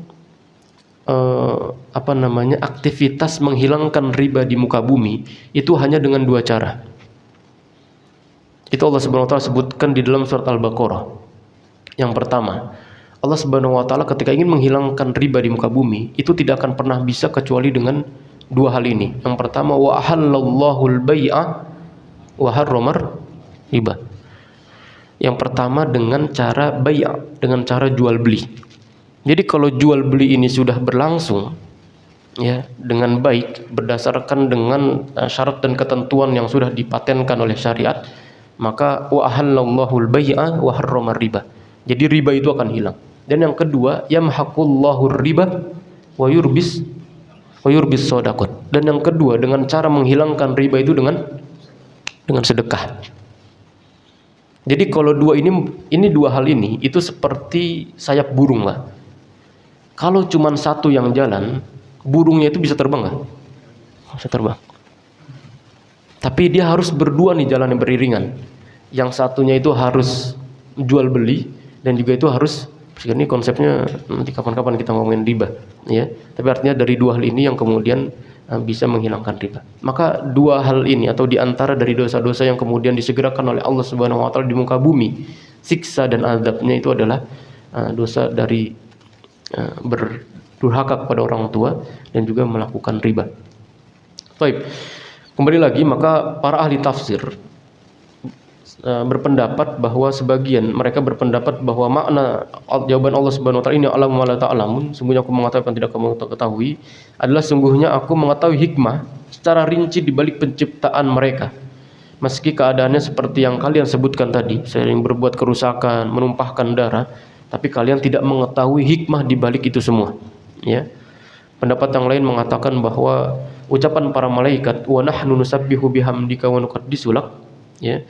aktivitas menghilangkan riba di muka bumi, itu hanya dengan dua cara. Itu Allah Subhanahu wa taala sebutkan di dalam surat Al-Baqarah. Yang pertama, Allah Subhanahu wa taala ketika ingin menghilangkan riba di muka bumi, itu tidak akan pernah bisa kecuali dengan dua hal ini. Yang pertama, wa ahallallahu al-bai'a wa harramar riba. Yang pertama dengan cara bai', dengan cara jual beli. Jadi kalau jual beli ini sudah berlangsung, ya, dengan baik berdasarkan dengan syarat dan ketentuan yang sudah dipatenkan oleh syariat, maka wa ahallallahu al-bai'a wa harramar riba. Jadi riba itu akan hilang. Dan yang kedua, yamhaqullahu riba wa yurbis shadaqat. Dan yang kedua, dengan cara menghilangkan riba itu dengan sedekah. Jadi kalau ini dua hal ini itu seperti sayap burung, lah. Kalau cuma satu yang jalan, burungnya itu bisa terbang nggak? Bisa terbang. Tapi dia harus berdua nih jalannya beriringan. Yang satunya itu harus jual beli dan juga itu harus, ini konsepnya nanti kapan-kapan kita ngomongin riba, ya. Tapi artinya dari dua hal ini yang kemudian bisa menghilangkan riba. Maka dua hal ini atau diantara dari dosa-dosa yang kemudian disegerakan oleh Allah Subhanahu wa taala di muka bumi, siksa dan azabnya itu adalah dosa dari berdurhaka kepada orang tua dan juga melakukan riba. Baik. Kembali lagi, maka para ahli tafsir berpendapat bahwa mereka berpendapat bahwa makna jawaban Allah Subhanahu wa taala ini alam wa la ta'lamun, sungguhnya aku mengetahui apa yang tidak kamu ketahui, adalah sungguhnya aku mengetahui hikmah secara rinci di balik penciptaan mereka. Meski keadaannya seperti yang kalian sebutkan tadi, sering berbuat kerusakan, menumpahkan darah, tapi kalian tidak mengetahui hikmah di balik itu semua, ya. Pendapat yang lain mengatakan bahwa ucapan para malaikat wa nahnu nusabbihu bihamdika wa nuqaddisu lak, ya.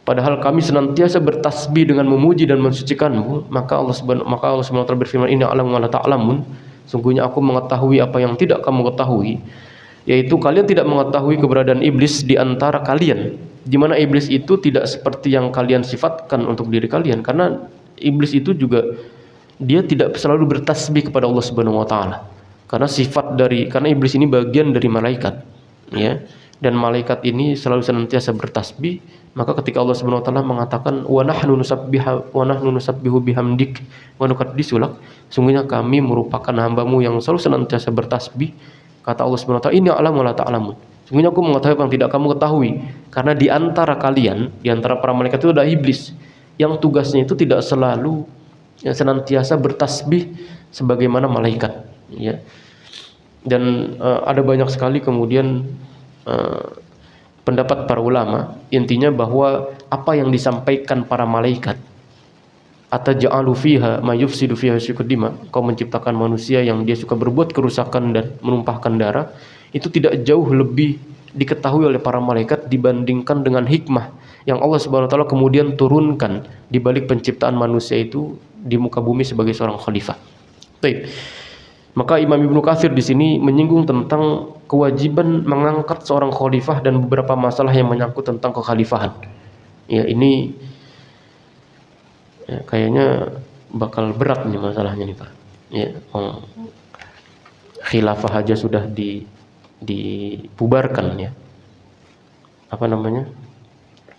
Padahal kami senantiasa bertasbih dengan memuji dan mensucikanmu, maka Allah Subhanahu wa taala berfirman, inna a'lamu wa la ta'lamun, sungguhnya aku mengetahui apa yang tidak kamu ketahui, yaitu kalian tidak mengetahui keberadaan iblis di antara kalian, di mana iblis itu tidak seperti yang kalian sifatkan untuk diri kalian, karena iblis itu juga dia tidak selalu bertasbih kepada Allah Subhanahu wa taala. Karena iblis ini bagian dari malaikat, ya. Dan malaikat ini selalu senantiasa bertasbih, maka ketika Allah Subhanahu wa taala mengatakan wa nahnu nusabbihu bihamdik wa nuqaddisu lak, sungguhnya kami merupakan hamba-Mu yang selalu senantiasa bertasbih, kata Allah Subhanahu wa taala, ini a'lamu wa la ta'lamun, Sungguhnya aku mengetahui apa yang tidak kamu ketahui. Karena di antara kalian, di antara para malaikat itu ada iblis yang tugasnya itu tidak selalu senantiasa bertasbih sebagaimana malaikat, ya. Dan ada banyak sekali kemudian pendapat para ulama, intinya bahwa apa yang disampaikan para malaikat, ataj'alu fiha may yufsidu fiha syukuddima, kau menciptakan manusia yang dia suka berbuat kerusakan dan menumpahkan darah, itu tidak jauh lebih diketahui oleh para malaikat dibandingkan dengan hikmah yang Allah Subhanahu wa taala kemudian turunkan di balik penciptaan manusia itu di muka bumi sebagai seorang khalifah. Baik. Maka Imam Ibnu Katsir di sini menyinggung tentang kewajiban mengangkat seorang khalifah dan beberapa masalah yang menyangkut tentang kekhalifahan. Ya, ini ya, kayaknya bakal berat nih masalahnya nih Pak. Ya, khilafah aja sudah dibubarkan, ya. Apa namanya?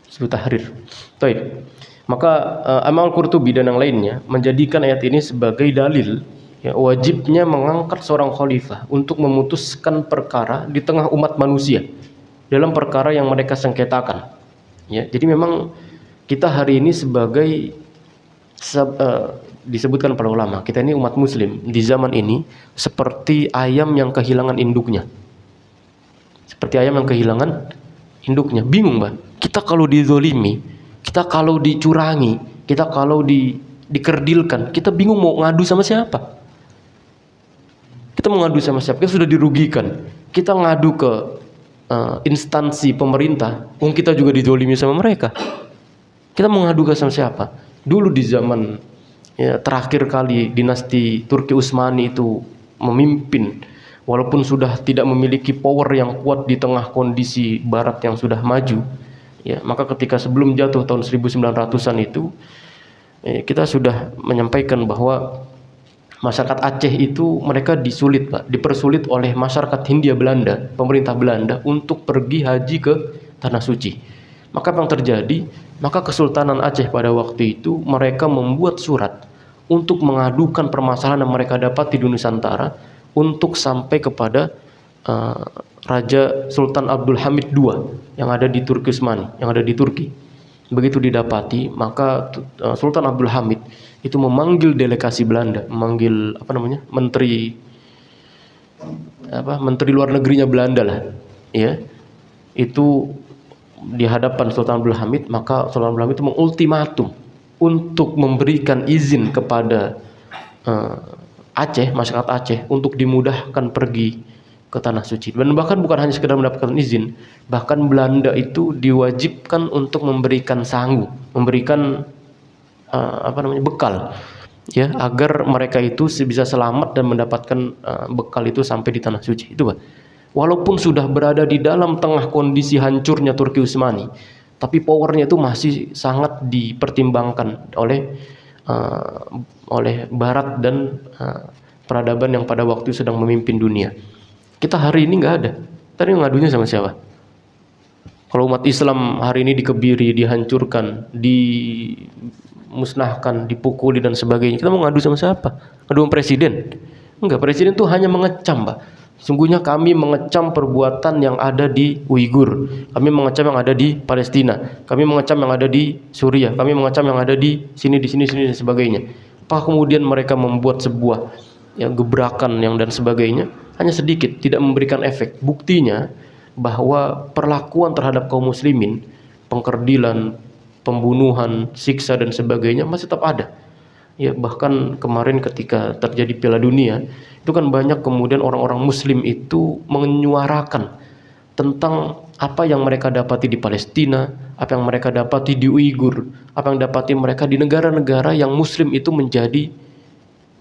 Hizbut Tahrir. Baik. Maka Imam Al-Qurtubi dan yang lainnya menjadikan ayat ini sebagai dalil, ya, wajibnya mengangkat seorang khalifah untuk memutuskan perkara di tengah umat manusia dalam perkara yang mereka sengketakan. Ya, jadi memang kita hari ini sebagai disebutkan para ulama, kita ini umat muslim di zaman ini seperti ayam yang kehilangan induknya. Seperti ayam yang kehilangan induknya. Bingung, Mbak. Kita kalau dizolimi, kita kalau dicurangi, kita kalau dikerdilkan, kita bingung mau ngadu sama siapa. Kita mau ngadu sama siapa? Kita sudah dirugikan. Kita ngadu ke instansi pemerintah, kita juga dizolimi sama mereka. Kita mau ngadu sama siapa? Dulu di zaman, ya, terakhir kali dinasti Turki Utsmani itu memimpin, walaupun sudah tidak memiliki power yang kuat di tengah kondisi barat yang sudah maju, ya, maka ketika sebelum jatuh tahun 1900-an itu, kita sudah menyampaikan bahwa masyarakat Aceh itu mereka disulit, Pak, dipersulit oleh masyarakat Hindia Belanda, pemerintah Belanda untuk pergi haji ke Tanah Suci. Maka apa yang terjadi? Maka Kesultanan Aceh pada waktu itu mereka membuat surat untuk mengadukan permasalahan yang mereka dapat di Nusantara untuk sampai kepada Raja Sultan Abdul Hamid II yang ada di Turki Utsmani, yang ada di Turki. Begitu didapati, maka Sultan Abdul Hamid itu memanggil delegasi Belanda, memanggil menteri luar negerinya Belanda lah, ya. Itu di hadapan Sultan Abdul Hamid, maka Sultan Abdul Hamid itu mengultimatum untuk memberikan izin kepada Aceh, masyarakat Aceh, untuk dimudahkan pergi ke Tanah Suci. Dan bahkan bukan hanya sekedar mendapatkan izin, bahkan Belanda itu diwajibkan untuk memberikan sangu, memberikan bekal, ya, agar mereka itu bisa selamat dan mendapatkan bekal itu sampai di Tanah Suci. Itu, Pak. Walaupun sudah berada di dalam tengah kondisi hancurnya Turki Utsmani, tapi powernya itu masih sangat dipertimbangkan oleh Barat dan peradaban yang pada waktu sedang memimpin dunia. Kita hari ini nggak ada. Tadi ngadunya sama siapa? Kalau umat Islam hari ini dikebiri, dihancurkan, dimusnahkan, dipukuli dan sebagainya, kita mau ngadu sama siapa? Ngadu sama presiden? Enggak, presiden tuh hanya mengecam, Pak. Sungguhnya kami mengecam perbuatan yang ada di Uighur, kami mengecam yang ada di Palestina, kami mengecam yang ada di Suriah, kami mengecam yang ada di sini dan sebagainya. Apakah kemudian mereka membuat sebuah gebrakan yang dan sebagainya? Hanya sedikit, tidak memberikan efek. Buktinya bahwa perlakuan terhadap kaum muslimin, pengkerdilan, pembunuhan, siksa dan sebagainya masih tetap ada. Ya, bahkan kemarin ketika terjadi Piala Dunia, itu kan banyak kemudian orang-orang muslim itu menyuarakan tentang apa yang mereka dapati di Palestina, apa yang mereka dapati di Uighur, apa yang dapati mereka di negara-negara yang muslim itu menjadi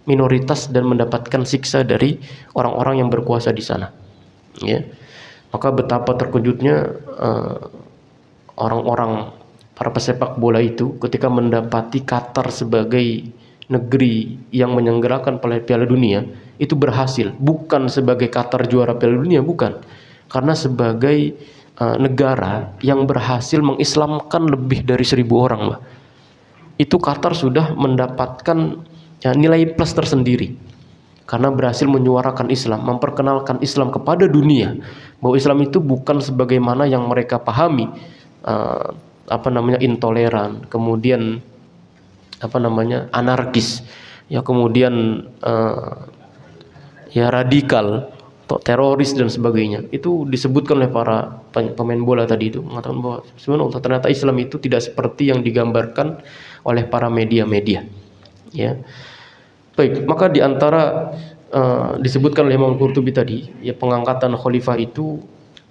minoritas dan mendapatkan siksa dari orang-orang yang berkuasa di sana. Ya. Maka betapa terkejutnya orang-orang para pesepak bola itu ketika mendapati Qatar sebagai negeri yang menyelenggarakan Piala Dunia itu berhasil, bukan sebagai Qatar juara Piala Dunia, bukan, karena sebagai negara yang berhasil mengislamkan lebih dari 1.000 orang, Mbak. Itu Qatar sudah mendapatkan nilai plus tersendiri. karena berhasil menyuarakan Islam, memperkenalkan Islam kepada dunia, bahwa Islam itu bukan sebagaimana yang mereka pahami, intoleran, kemudian anarkis, ya kemudian ya radikal, teroris dan sebagainya. Itu disebutkan oleh para pemain bola tadi itu, mengatakan bahwa sebenarnya ternyata Islam itu tidak seperti yang digambarkan oleh para media-media. Ya. Baik, maka di antara disebutkan oleh Imam Qurtubi tadi, ya pengangkatan khalifah itu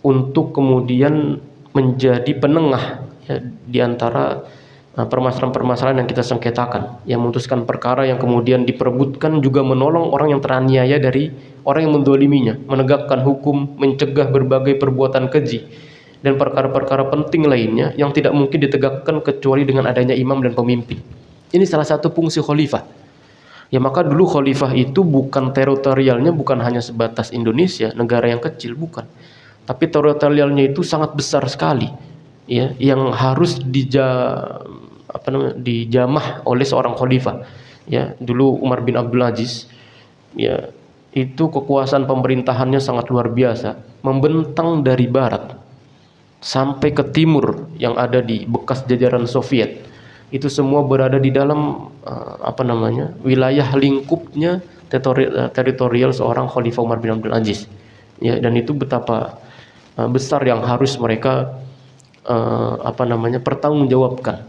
untuk kemudian menjadi penengah, ya, di antara permasalahan-permasalahan yang kita sengketakan, yang memutuskan perkara yang kemudian diperebutkan, juga menolong orang yang teraniaya dari orang yang mendoliminya, menegakkan hukum, mencegah berbagai perbuatan keji dan perkara-perkara penting lainnya yang tidak mungkin ditegakkan kecuali dengan adanya imam dan pemimpin. Ini salah satu fungsi khalifah. Ya, maka dulu khalifah itu bukan teritorialnya, bukan hanya sebatas Indonesia, negara yang kecil, bukan. Tapi teritorialnya itu sangat besar sekali, ya, yang harus dijamah oleh seorang khalifah. Ya, dulu Umar bin Abdul Aziz, ya, itu kekuasaan pemerintahannya sangat luar biasa, membentang dari barat sampai ke timur yang ada di bekas jajaran Soviet. Itu semua berada di dalam wilayah lingkupnya teritorial seorang Khalifah Umar bin Abdul Aziz. Ya, dan itu betapa besar yang harus mereka pertanggungjawabkan.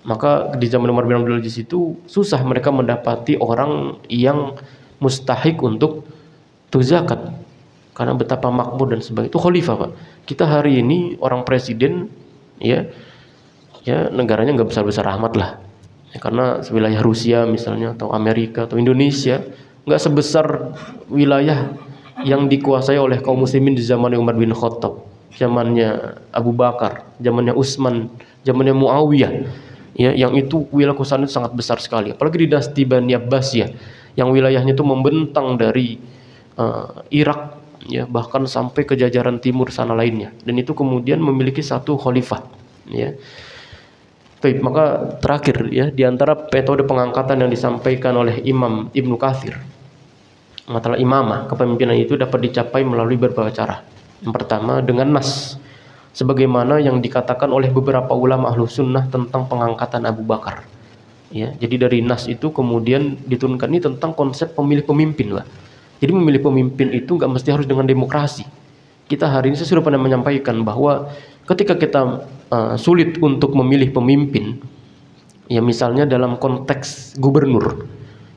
Maka di zaman Umar bin Abdul Aziz itu susah mereka mendapati orang yang mustahik untuk zakat, karena betapa makmur dan sebagainya. Itu khalifah, Pak. Kita hari ini orang presiden, ya negaranya nggak besar-besar amat lah, ya, karena wilayah Rusia misalnya, atau Amerika, atau Indonesia nggak sebesar wilayah yang dikuasai oleh kaum muslimin di zaman Umar bin Khattab, zamannya Abu Bakar, zamannya Utsman, zamannya Muawiyah, ya, yang itu wilayah kekuasaan itu sangat besar sekali. Apalagi di dinasti Bani Abbasiyah yang wilayahnya itu membentang dari Irak, ya, bahkan sampai ke jajaran timur sana lainnya, dan itu kemudian memiliki satu khalifah, ya. Baik, maka terakhir, ya, di antara metode pengangkatan yang disampaikan oleh Imam Ibnu Katsir, masalah imamah, kepemimpinan itu dapat dicapai melalui berbagai cara. Yang pertama dengan nas, sebagaimana yang dikatakan oleh beberapa ulama ahlu sunnah tentang pengangkatan Abu Bakar. Ya, jadi dari nas itu kemudian diturunkan ini tentang konsep pemilih pemimpin, Pak. Jadi memilih pemimpin itu nggak mesti harus dengan demokrasi. Kita hari ini saya sudah pernah menyampaikan bahwa ketika kita sulit untuk memilih pemimpin, ya misalnya dalam konteks gubernur,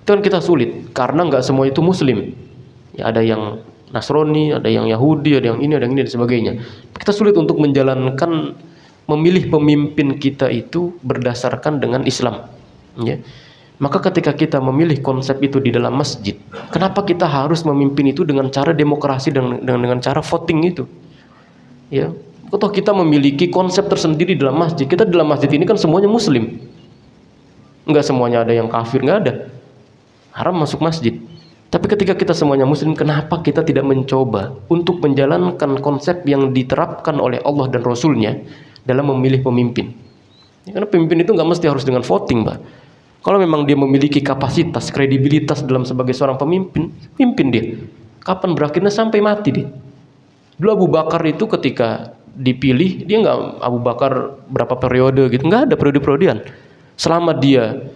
itu kan kita sulit karena nggak semua itu Muslim. Ya, ada yang Nasrani, ada yang Yahudi, ada yang ini dan sebagainya. Kita sulit untuk menjalankan memilih pemimpin kita itu berdasarkan dengan Islam. Ya. Maka ketika kita memilih konsep itu di dalam masjid, kenapa kita harus memimpin itu dengan cara demokrasi dan dengan cara voting itu? Ya, atau kita memiliki konsep tersendiri dalam masjid. Kita dalam masjid ini kan semuanya Muslim, enggak semuanya ada yang kafir, enggak ada. Haram masuk masjid. Tapi ketika kita semuanya Muslim, kenapa kita tidak mencoba untuk menjalankan konsep yang diterapkan oleh Allah dan Rasulnya dalam memilih pemimpin? Ya, karena pemimpin itu enggak mesti harus dengan voting, Pak. Kalau memang dia memiliki kapasitas, kredibilitas dalam sebagai seorang pemimpin, pimpin dia. Kapan berakhirnya? Sampai mati dia. Dulu Abu Bakar itu ketika dipilih, dia nggak Abu Bakar berapa periode gitu, nggak ada periode-periodean. Selama dia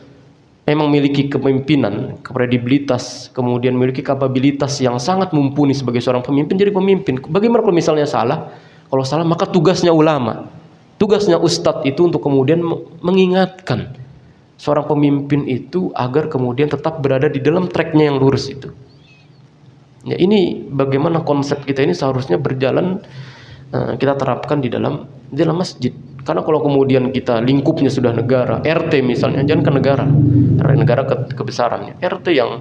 memang memiliki kepemimpinan, kredibilitas, kemudian memiliki kapabilitas yang sangat mumpuni sebagai seorang pemimpin, jadi pemimpin. Bagaimana kalau misalnya salah? Kalau salah, maka tugasnya ulama, tugasnya ustadz itu untuk kemudian mengingatkan seorang pemimpin itu agar kemudian tetap berada di dalam tracknya yang lurus itu. Ya, ini bagaimana konsep kita ini seharusnya berjalan, kita terapkan di dalam masjid. Karena kalau kemudian kita lingkupnya sudah negara, RT misalnya, jangan ke negara kebesarannya, RT yang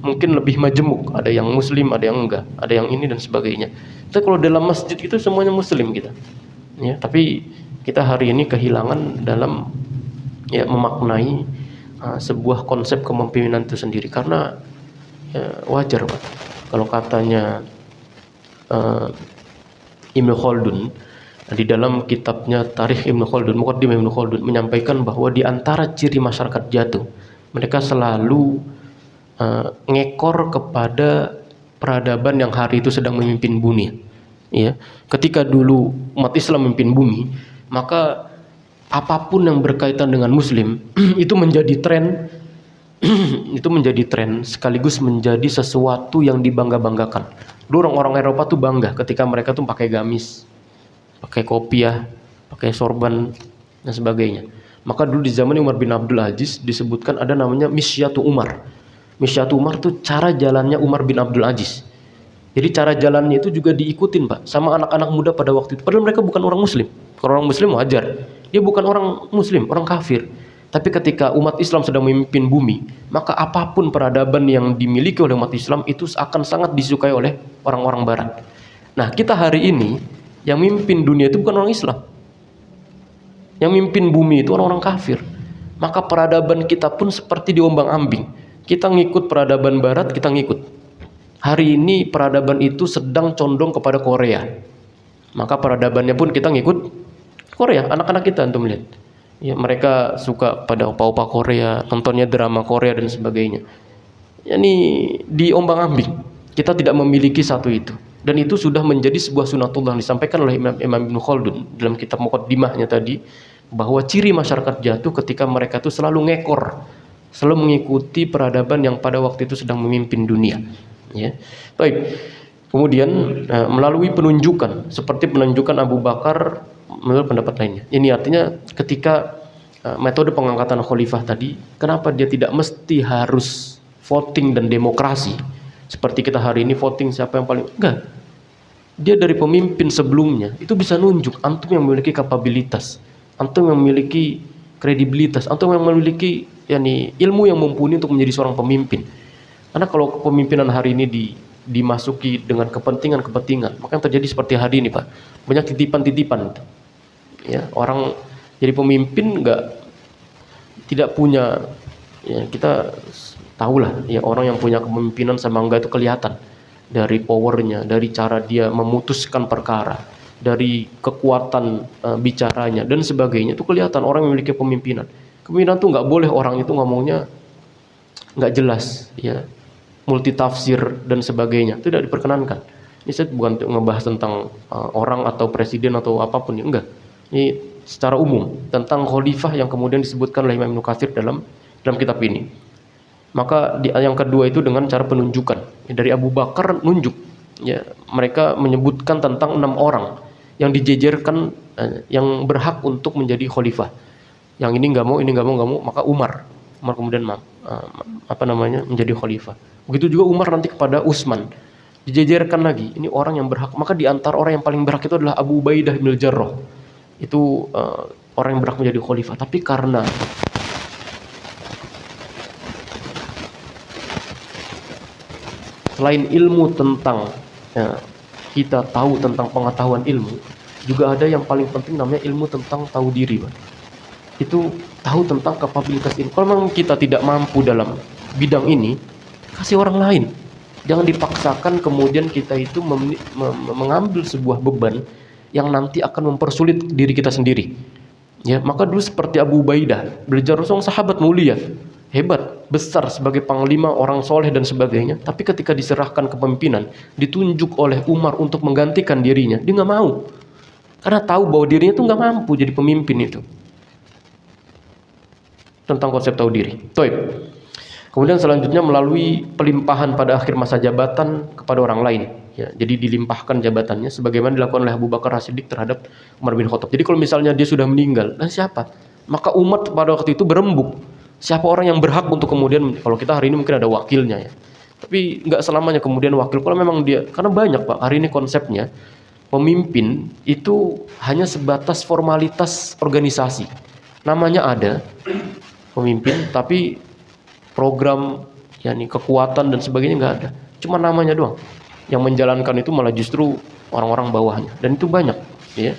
mungkin lebih majemuk, ada yang Muslim, ada yang enggak, ada yang ini dan sebagainya. Tapi kalau dalam masjid itu semuanya Muslim kita. Ya, tapi kita hari ini kehilangan dalam memaknai sebuah konsep kepemimpinan itu sendiri. Karena ya, wajar, Pak, kalau katanya Ibnu Khaldun di dalam kitabnya Tarikh Ibnu Khaldun, Muqaddimah Ibnu Khaldun menyampaikan bahwa di antara ciri masyarakat jatuh, mereka selalu ngekor kepada peradaban yang hari itu sedang memimpin bumi. Ya, ketika dulu umat Islam memimpin bumi, maka apapun yang berkaitan dengan Muslim itu menjadi tren, itu menjadi tren sekaligus menjadi sesuatu yang dibangga-banggakan. Dulu orang-orang Eropa tuh bangga ketika mereka tuh pakai gamis, pakai kopiah, pakai sorban dan sebagainya. Maka dulu di zaman Umar bin Abdul Aziz disebutkan ada namanya Misyatu Umar. Misyatu Umar tuh cara jalannya Umar bin Abdul Aziz. Jadi cara jalannya itu juga diikutin, Pak, sama anak-anak muda pada waktu itu. Padahal mereka bukan orang Muslim. Kalau orang Muslim wajar. Dia bukan orang Muslim, orang kafir. Tapi ketika umat Islam sedang memimpin bumi, maka apapun peradaban yang dimiliki oleh umat Islam itu akan sangat disukai oleh orang-orang Barat. Nah, kita hari ini yang memimpin dunia itu bukan orang Islam. Yang memimpin bumi itu orang-orang kafir. Maka peradaban kita pun seperti diombang-ambing. Kita ngikut peradaban Barat, kita ngikut. Hari ini peradaban itu sedang condong kepada Korea. Maka peradabannya pun kita ngikut Korea. Anak-anak kita antum lihat. Ya, mereka suka pada opa-opa Korea, nontonnya drama Korea dan sebagainya. Ini diombang-ambing. Kita tidak memiliki satu itu. Dan itu sudah menjadi sebuah sunatullah yang disampaikan oleh Imam Ibnu Khaldun dalam kitab Muqaddimahnya tadi, bahwa ciri masyarakat jatuh ketika mereka itu selalu ngekor, selalu mengikuti peradaban yang pada waktu itu sedang memimpin dunia. Ya. Baik. Kemudian melalui penunjukan seperti penunjukan Abu Bakar menurut pendapat lainnya. Ini artinya ketika metode pengangkatan khalifah tadi, kenapa dia tidak mesti harus voting dan demokrasi seperti kita hari ini voting siapa yang paling, enggak. Dia dari pemimpin sebelumnya itu bisa nunjuk antum yang memiliki kapabilitas, antum yang memiliki kredibilitas, antum yang memiliki ilmu yang mumpuni untuk menjadi seorang pemimpin. Karena kalau kepemimpinan hari ini dimasuki dengan kepentingan-kepentingan, maka yang terjadi seperti hari ini, Pak, banyak titipan-titipan. Ya, orang jadi pemimpin tidak punya, ya kita tahulah ya, orang yang punya kepemimpinan sama enggak itu kelihatan dari powernya, dari cara dia memutuskan perkara, dari kekuatan bicaranya dan sebagainya, itu kelihatan orang yang memiliki pemimpinan. Kepemimpinan tuh nggak boleh orang itu ngomongnya nggak jelas, ya, multitafsir dan sebagainya, itu tidak diperkenankan. Ini saya bukan ngebahas tentang orang atau presiden atau apapun, ya, enggak. Ini secara umum tentang khalifah yang kemudian disebutkan oleh Imam Ibnu Katsir dalam kitab ini. Maka yang kedua itu dengan cara penunjukan. Ya, dari Abu Bakar nunjuk. Ya, mereka menyebutkan tentang 6 orang yang dijejerkan yang berhak untuk menjadi khalifah. Yang ini nggak mau, maka Umar kemudian menjadi khalifah. Begitu juga Umar nanti kepada Utsman. Dijejerkan lagi, ini orang yang berhak. Maka di antara orang yang paling berhak itu adalah Abu Ubaidah bin Jarrah. Itu orang yang berhak menjadi khalifah. Tapi karena selain ilmu tentang kita tahu tentang pengetahuan ilmu, juga ada yang paling penting namanya ilmu tentang tahu diri, Pak. Itu tahu tentang kapabilitas ini. Kalau memang kita tidak mampu dalam bidang ini, kasih orang lain. Jangan dipaksakan kemudian kita itu mengambil sebuah beban yang nanti akan mempersulit diri kita sendiri. Ya, maka dulu seperti Abu Ubaidah, belajar seorang sahabat mulia, hebat, besar sebagai panglima, orang soleh dan sebagainya. Tapi ketika diserahkan kepemimpinan, ditunjuk oleh Umar untuk menggantikan dirinya, dia nggak mau. Karena tahu bahwa dirinya tuh nggak mampu jadi pemimpin itu. Tentang konsep tahu diri. Toib. Kemudian selanjutnya melalui pelimpahan pada akhir masa jabatan kepada orang lain. Ya, jadi dilimpahkan jabatannya sebagaimana dilakukan oleh Abu Bakar As-Siddiq terhadap Umar bin Khattab. Jadi kalau misalnya dia sudah meninggal, dan siapa? Maka umat pada waktu itu berembuk. Siapa orang yang berhak untuk kemudian, kalau kita hari ini mungkin ada wakilnya ya. Tapi nggak selamanya kemudian wakil. Kalau memang dia, karena banyak, Pak, hari ini konsepnya pemimpin itu hanya sebatas formalitas organisasi. Namanya ada pemimpin, tapi program, yakni kekuatan dan sebagainya nggak ada. Cuma namanya doang. Yang menjalankan itu malah justru orang-orang bawahnya, dan itu banyak, ya.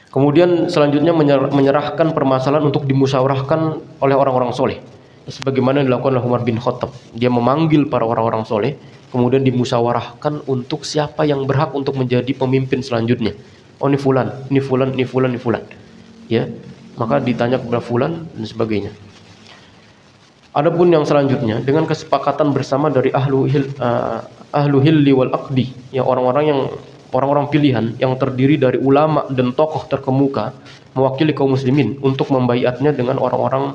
Kemudian selanjutnya menyerahkan permasalahan untuk dimusyawarahkan oleh orang-orang soleh, sebagaimana dilakukan oleh Umar bin Khattab. Dia memanggil para orang-orang soleh, kemudian dimusyawarahkan untuk siapa yang berhak untuk menjadi pemimpin selanjutnya. Oh, ini fulan, ini fulan, ini fulan, ini fulan, ya. Maka ditanya kepada fulan dan sebagainya. Adapun yang selanjutnya dengan kesepakatan bersama dari ahlu hilli wal aqdi, ya orang-orang pilihan yang terdiri dari ulama dan tokoh terkemuka mewakili kaum muslimin untuk membaiatnya dengan orang-orang,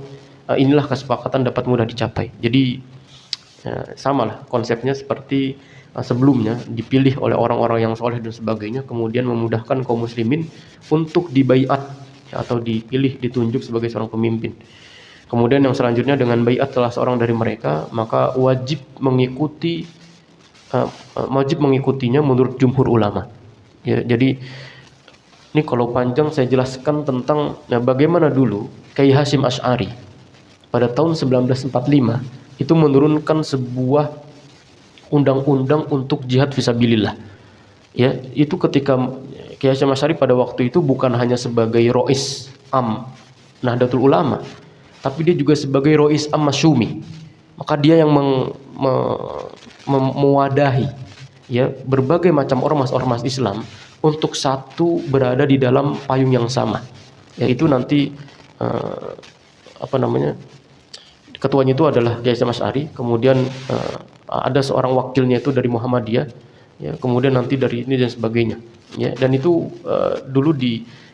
inilah kesepakatan dapat mudah dicapai. Jadi samalah konsepnya seperti sebelumnya, dipilih oleh orang-orang yang soleh dan sebagainya, kemudian memudahkan kaum muslimin untuk dibaiat, ya, atau dipilih, ditunjuk sebagai seorang pemimpin. Kemudian yang selanjutnya dengan baiat salah seorang dari mereka, maka wajib mengikutinya menurut jumhur ulama. Ya, jadi ini kalau panjang saya jelaskan tentang bagaimana dulu Kiai Hasyim Asy'ari pada tahun 1945 itu menurunkan sebuah undang-undang untuk jihad fisabilillah. Ya, itu ketika Kiai Hasyim Asy'ari pada waktu itu bukan hanya sebagai Rois Am Nahdlatul Ulama, tapi dia juga sebagai Rois Am Masyumi. Maka dia yang mewadahi, ya, berbagai macam ormas-ormas Islam untuk satu berada di dalam payung yang sama. Yaitu nanti ketuanya itu adalah Kiai Hasyim Asy'ari, kemudian ada seorang wakilnya itu dari Muhammadiyah, ya, kemudian nanti dari ini dan sebagainya, ya. Dan itu dulu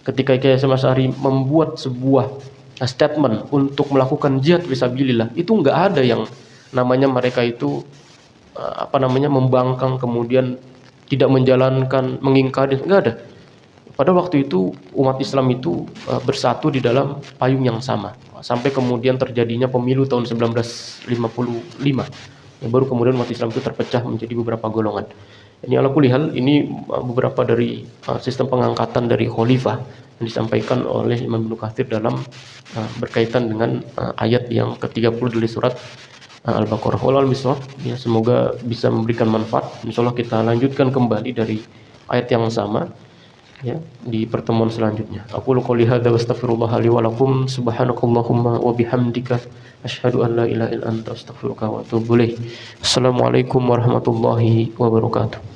ketika Kiai Hasyim Asy'ari membuat sebuah statement untuk melakukan jihad fisabilillah, itu enggak ada yang namanya mereka itu membangkang kemudian tidak menjalankan, mengingkari, enggak ada. Pada waktu itu umat Islam itu bersatu di dalam payung yang sama sampai kemudian terjadinya pemilu tahun 1955. Ya, baru kemudian umat Islam itu terpecah menjadi beberapa golongan. Ini ala kulli hal, ini beberapa dari sistem pengangkatan dari khalifah yang disampaikan oleh Imam Ibnu Katsir dalam berkaitan dengan ayat yang ke-30 dari surat Al-Baqarah. Wallahu a'lam. Ya, semoga bisa memberikan manfaat. Insyaallah kita lanjutkan kembali dari ayat yang sama, ya, di pertemuan selanjutnya. Aku qouli hadza wa astaghfirullah li wa lakum, subhanakallahumma wa bihamdika asyhadu an la ilaha illa anta astaghfiruka wa atubu ilaik. Assalamualaikum warahmatullahi wabarakatuh.